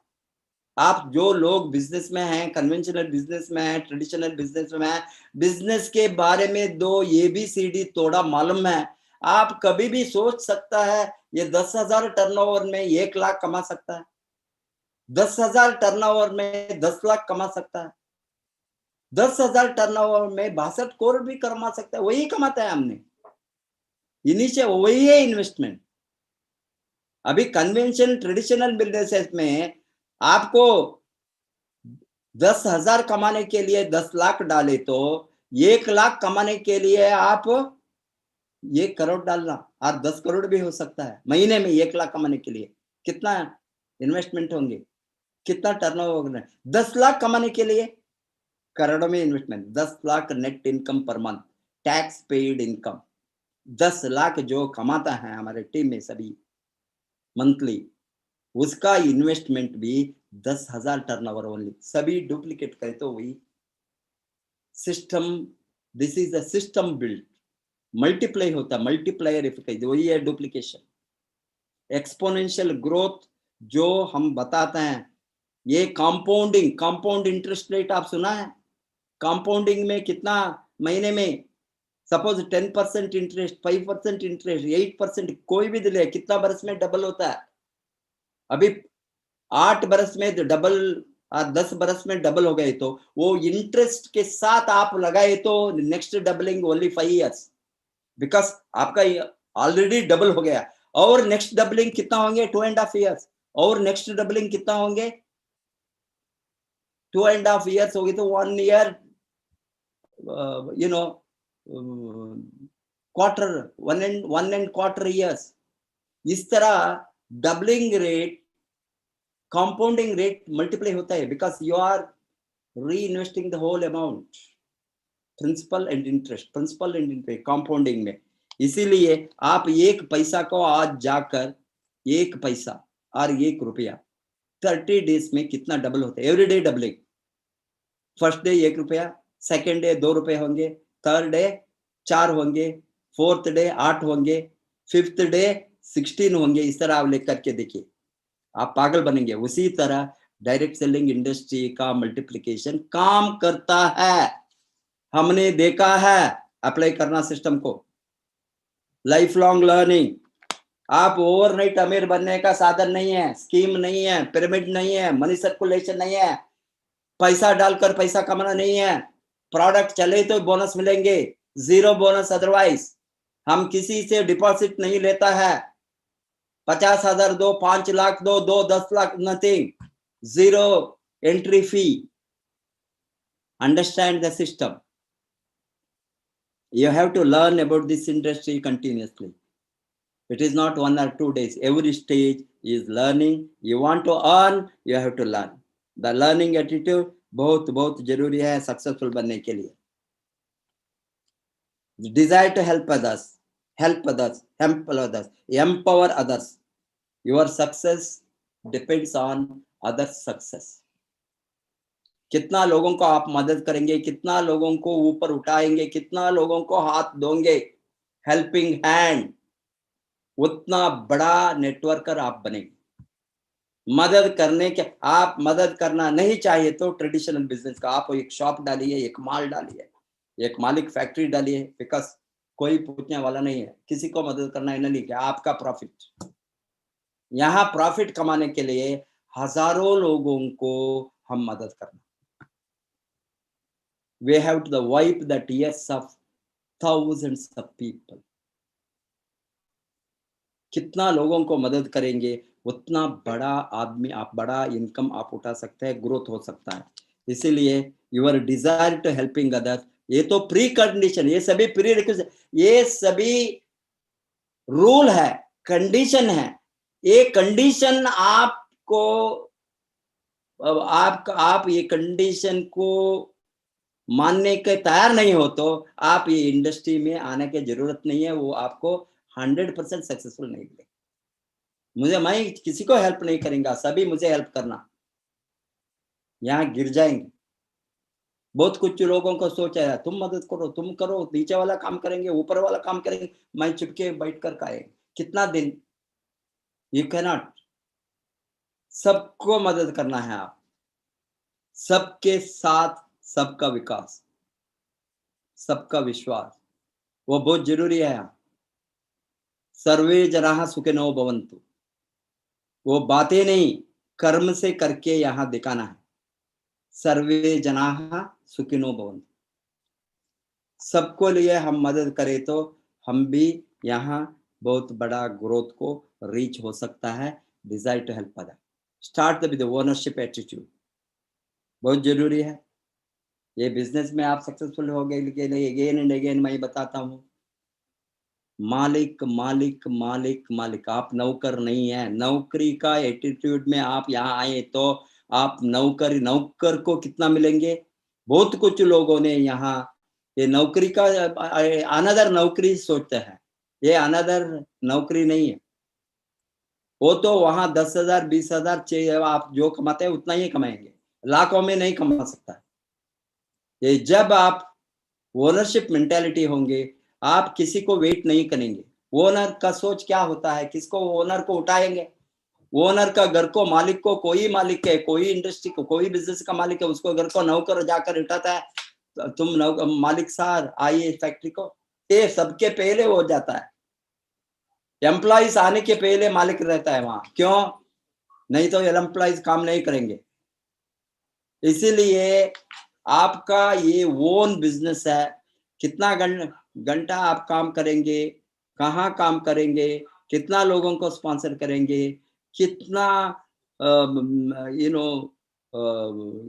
आप जो लोग बिजनेस में हैं, कन्वेंशनल बिजनेस में हैं, ट्रेडिशनल बिजनेस में हैं, बिजनेस के बारे में 2 ABCD थोड़ा मालूम है, आप कभी भी सोच सकता है ये 10,000 टर्नओवर में 1 लाख कमा सकता है, 10,000 टर्नओवर में 10 लाख कमा सकता है, 10,000 टर्नओवर में 62 करोड़ भी कमा सकता है, वही कमाता है हमने। इनिशियल वही है इन्वेस्टमेंट। अभी कन्वेंशनल ट्रेडिशनल बिजनेसेस में आपको 10,000 कमाने के लिए 10 लाख डाले तो 1 लाख कमाने के लिए आप 1 करोड़ डालना, और 10 करोड़ भी हो सकता है महीने में। 1 लाख कमाने के लिए कितना इन्वेस्टमेंट होंगे, कितना टर्नओवर होगा? 10 लाख कमाने के लिए करोड़ों में investment, 10 lakh net income per month, tax paid income. 10 lakh जो कमाता है हमारे टीम में सभी मंथली, उसका इन्वेस्टमेंट भी 10,000 टर्नओवर ओनली। सभी डुप्लीकेट करे तो वही system, this is the system build, multiply होता है, मल्टीप्लायर इफेक्ट, वही है डुप्लीकेशन। एक्सपोनेंशियल ग्रोथ जो हम बताते हैं, ये कंपाउंडिंग, कंपाउंड इंटरेस्ट रेट आप सुना है? कंपाउंडिंग में कितना महीने में, सपोज 10% इंटरेस्ट, 5% इंटरेस्ट, 8%, कोई भी दिले, कितना बरस में डबल होता है? अभी 8 बरस में डबल और 10 बरस में डबल हो गए, तो वो इंटरेस्ट के साथ आप लगाए तो next doubling only 5 years, because आपका ऑलरेडी डबल हो गया। और नेक्स्ट डबलिंग कितना होंगे? 2.5 years। और नेक्स्ट डबलिंग कितना होंगे? 2.5 years होगी तो 1 year, you know, quarter, 1.25 years। इस तरह doubling rate, compounding rate multiply होता है, because you are reinvesting the whole amount, principal and interest, principal and interest compounding में। इसीलिए आप 1 पैसा को आज जाकर 1 पैसा और 1 रुपया 30 डेज में कितना डबल होता है? Every day doubling. First day 1 रुपया, सेकेंड डे 2 रुपए होंगे, थर्ड डे 4 होंगे, फोर्थ डे 8 होंगे, फिफ्थ डे 16 होंगे। इस तरह आप लेकर के देखिए, आप पागल बनेंगे। उसी तरह डायरेक्ट सेलिंग इंडस्ट्री का मल्टीप्लिकेशन काम करता है, हमने देखा है। अप्लाई करना सिस्टम को, लाइफ लॉन्ग लर्निंग। आप ओवरनाइट अमीर बनने का साधन नहीं है, स्कीम नहीं है, पिरामिड नहीं है, मनी सर्कुलेशन नहीं है, पैसा डालकर पैसा कमाना नहीं है। प्रोडक्ट चले तो बोनस मिलेंगे, 0 बोनस अदरवाइज। हम किसी से डिपॉजिट नहीं लेता है, 50,000 दो, 5 लाख दो, 10 lakh, nothing, 0 entry fee. Understand the system. You have to learn about this industry continuously. It is not 1 or 2 days. Every stage is learning. You want to earn, you have to learn. The learning attitude बहुत बहुत जरूरी है successful बनने के लिए। Desire to help others, empower others. Your success depends on others' success. कितना लोगों को आप मदद करेंगे, कितना लोगों को ऊपर उठाएंगे, कितना लोगों को हाथ दोगे, हेल्पिंग हैंड, उतना बड़ा नेटवर्कर आप बनेंगे। मदद करने के, आप मदद करना नहीं चाहिए तो ट्रेडिशनल बिजनेस का आप एक शॉप डालिए, एक माल डालिए, एक मालिक फैक्ट्री डालिए, बिकॉज कोई पूछने वाला नहीं है। किसी को मदद करना है नहीं, क्या आपका प्रॉफिट। यहाँ प्रॉफिट कमाने के लिए हजारों लोगों को हम मदद करना। We have to wipe the tears of thousands of people. कितना लोगों को मदद करेंगे उतना बड़ा आदमी आप, बड़ा इनकम आप उठा सकते हैं, ग्रोथ हो सकता है। इसीलिए your desire to helping others, ये तो प्री कंडीशन, ये सभी प्री रिक्विजिट, ये सभी रूल है, कंडीशन है। ये कंडीशन आपको, आप ये कंडीशन को मानने के तैयार नहीं हो तो आप ये इंडस्ट्री में आने की जरूरत नहीं है। वो आपको 100% सक्सेसफुल नहीं मिलेगा। मैं किसी को हेल्प नहीं करूंगा, सभी मुझे हेल्प करना, यहाँ गिर जाएंगे। बहुत कुछ लोगों को सोच है तुम मदद करो, तुम करो, नीचे वाला काम करेंगे, ऊपर वाला काम करेंगे, मैं चुपके बैठ कर खाए कितना दिन। यू कैनॉट, सबको मदद करना है आप, सबके साथ सबका विकास, सबका विश्वास, वो बहुत जरूरी है। सर्वे जनाः सुखिनो भवन्तु, वो बातें नहीं कर्म से करके यहाँ दिखाना है। सर्वे जनाः सुखिनो भवन्तु, सबको लिए हम मदद करें तो हम भी यहाँ बहुत बड़ा ग्रोथ को रीच हो सकता है। Desire to help other, start with ownership attitude, बहुत जरूरी है। ये बिजनेस में आप सक्सेसफुल हो गए के लिए अगेन एंड अगेन मैं बताता हूँ, मालिक मालिक मालिक मालिक, आप नौकर नहीं है। नौकरी का एटीट्यूड में आप यहाँ आए तो आप नौकर को कितना मिलेंगे। बहुत कुछ लोगों ने यहाँ ये नौकरी का अनदर नौकरी सोचते हैं, ये अनदर नौकरी नहीं है। वो तो वहां 10,000 20,000 चाहिए, आप जो कमाते हैं उतना ही कमाएंगे, लाखों में नहीं कमा सकता। ये जब आप ओनरशिप मेंटालिटी होंगे, आप किसी को वेट नहीं करेंगे। ओनर का सोच क्या होता है, किसको ओनर को उठाएंगे। ओनर का घर को मालिक को, कोई मालिक है, कोई इंडस्ट्री को, कोई बिजनेस का मालिक है, उसको घर को नौकर जाकर उठाता है, तुम मालिक सार आइए फैक्ट्री को, ये सबके पहले हो जाता है। एम्प्लॉइज आने के पहले मालिक रहता है वहां, क्यों? नहीं तो एम्प्लॉइज काम नहीं करेंगे। इसीलिए आपका ये ओन बिजनेस है, कितना घंटा आप काम करेंगे, कहाँ काम करेंगे, कितना लोगों को स्पॉन्सर करेंगे, कितना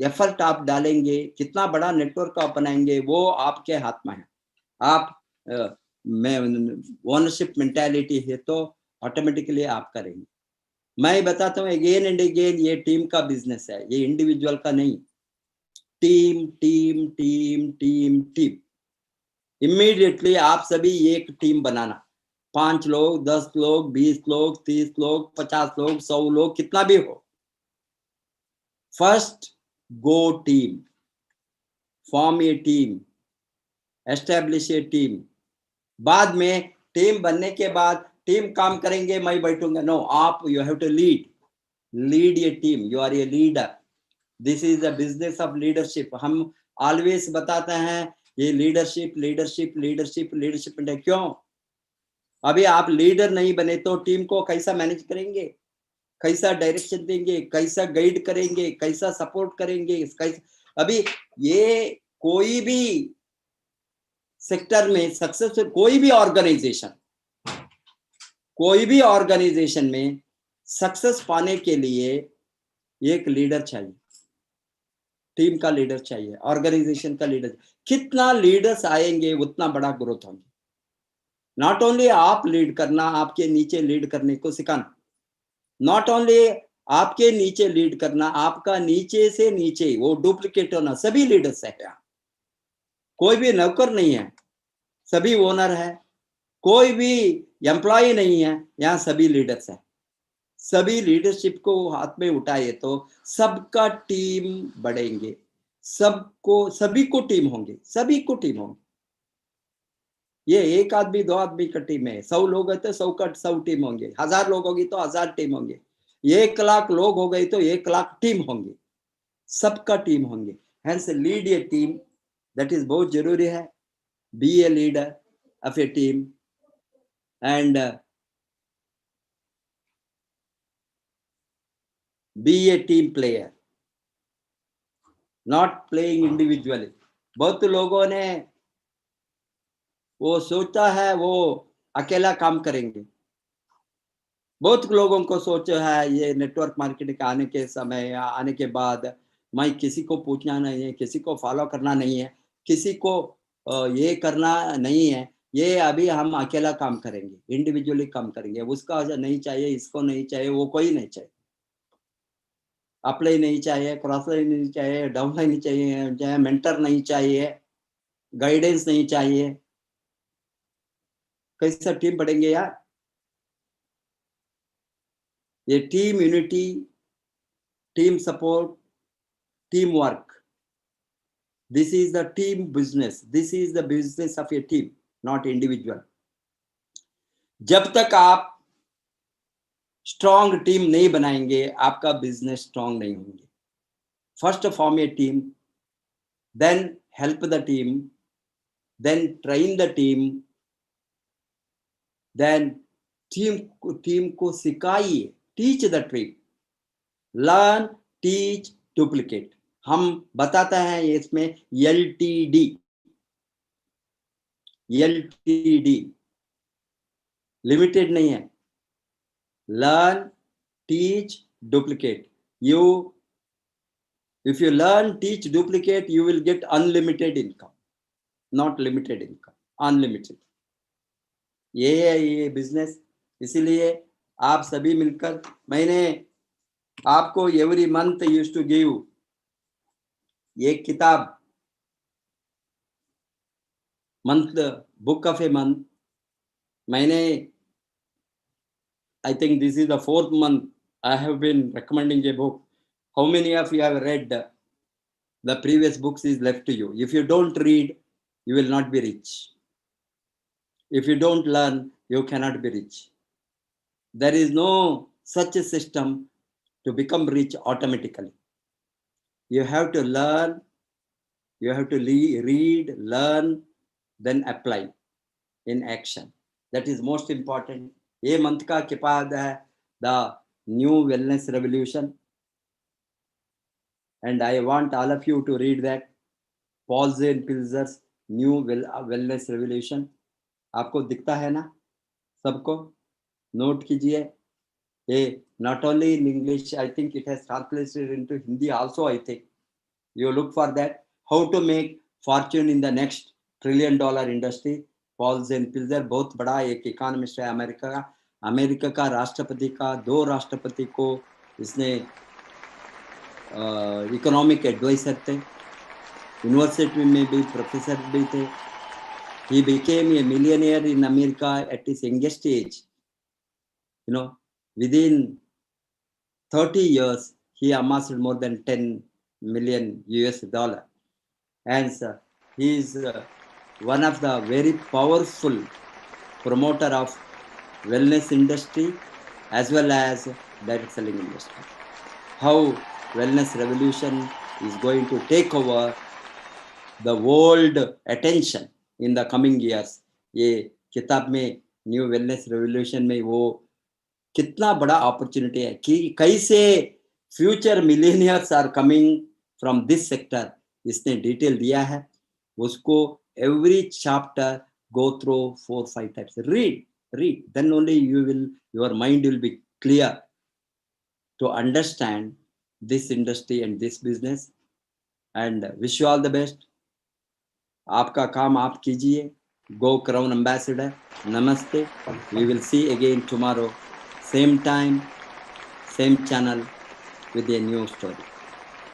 एफर्ट आप डालेंगे, कितना बड़ा नेटवर्क आप बनाएंगे, वो आपके हाथ में है। आप ओनरशिप मेंटालिटी है तो ऑटोमेटिकली आप करेंगे। मैं बताता हूँ अगेन एंड अगेन, ये टीम का बिजनेस है, ये इंडिविजुअल का नहीं। Team team team team team, immediately आप सभी एक टीम बनाना, 5 लोग 10 लोग 20 लोग 30 लोग 50 लोग 100 लोग, कितना भी हो। First go team, form a team, establish A team. बाद में टीम बनने के बाद टीम काम करेंगे, मैं बैठूंगा, नो, आप you have to lead a team, you are a leader. This is the business of leadership. हम ऑलवेज बताते हैं ये लीडरशिप लीडरशिप लीडरशिप लीडरशिप, क्यों? अभी आप लीडर नहीं बने तो टीम को कैसा मैनेज करेंगे, कैसा डायरेक्शन देंगे, कैसा गाइड करेंगे, कैसा सपोर्ट करेंगे, कैसा। अभी ये कोई भी सेक्टर में सक्सेसफुल, कोई भी ऑर्गेनाइजेशन में सक्सेस पाने के लिए एक लीडर चाहिए, टीम का लीडर चाहिए, ऑर्गेनाइजेशन का लीडर। कितना लीडर्स आएंगे उतना बड़ा ग्रोथ होंगे। नॉट ओनली आप लीड करना, आपके नीचे लीड करने को सिखाना। नॉट ओनली आपके नीचे लीड करना, आपका नीचे से नीचे वो डुप्लीकेट होना। सभी लीडर्स है यहाँ, कोई भी नौकर नहीं है, सभी ओनर है, कोई भी एम्प्लॉय नहीं है, यहाँ सभी लीडर्स है। सभी लीडरशिप को हाथ में उठाए तो सबका टीम बढ़ेंगे, सभी को टीम होंगे, सभी को टीम होंगे। ये एक आदमी 2 आदमी का टीम है, 100 लोग है तो 100 टीम होंगे, 1000 लोग होगी तो 1000 टीम होंगे, 1 लाख लोग हो गई तो 1 लाख टीम होंगे, सबका टीम होंगे। Hence lead a team, that is बहुत जरूरी है। Be a leader of a team and be a team player, not playing individually। बहुत लोगों ने वो सोचा है वो अकेला काम करेंगे। बहुत लोगों को सोचा है ये नेटवर्क मार्केटिंग आने के समय या आने के बाद मैं किसी को पूछना नहीं है, किसी को फॉलो करना नहीं है, किसी को ये करना नहीं है, ये अभी हम अकेला काम करेंगे, इंडिविजुअली काम करेंगे। उसका नहीं चाहिए, इसको नहीं चाहिए, वो कोई नहीं चाहिए, अपलाइन नहीं चाहिए, क्रॉस लाइन नहीं चाहिए, डाउन लाइन नहीं चाहिए, मेंटर नहीं चाहिए, गाइडेंस नहीं चाहिए। कैसा टीम बढ़ेंगे यार? ये team unity, team support, team work, this is the team business, this is the business of a team, not individual. जब तक आप स्ट्रॉन्ग टीम नहीं बनाएंगे, आपका बिजनेस स्ट्रॉन्ग नहीं होंगे। First form a team, then help the team, then train the team, then team को सिखाइए, teach the team, learn, teach, duplicate. हम बताते हैं इसमें LTD, लिमिटेड नहीं है। Learn, teach, duplicate. If you learn, teach, duplicate, you will get unlimited income, not limited income, unlimited. ये है ये बिजनेस। इसीलिए आप सभी मिलकर, मैंने आपको every month used to give ये किताब, month, book of a month. मैंने I think this is the 4th month I have been recommending a book. How many of you have read the previous books is left to you? If you don't read, you will not be rich. If you don't learn, you cannot be rich. There is no such a system to become rich automatically. You have to learn, you have to read, learn, then apply in action. That is most important. ये month का किताब है the new wellness revolution, and I want all of you to read that, Paul Zane Pilzer's new wellness revolution. आपको दिखता है ना? सबको note कीजिए। ये not only in English, I think it has translated into Hindi also. I think you look for that, how to make fortune in the next $1 trillion industry. Paul Zane Pilzer बहुत बड़ा एक इकोनॉमिस्ट है America का राष्ट्रपति का 2 राष्ट्रपति को इसने इकोनॉमिक एडवाइजर थे, यूनिवर्सिटी में भी प्रोफेसर भी थे। He became a millionaire in America at his youngest age. You know, within 30 years he amassed more than $10 million US, and he is one of the very powerful promoter of wellness industry as well as direct selling industry. How wellness revolution is going to take over the world attention in the coming years. ये किताब में new wellness revolution में वो कितना बड़ा opportunity है कि कैसे future millionaires are coming from this sector, इसने डिटेल दिया है। उसको every chapter go through 4-5 times. Read, then only your mind will be clear to understand this industry and this business. And wish you all the best. आपका काम आप कीजिए। Go Crown Ambassador. Namaste. We will see again tomorrow, same time, same channel with a new story.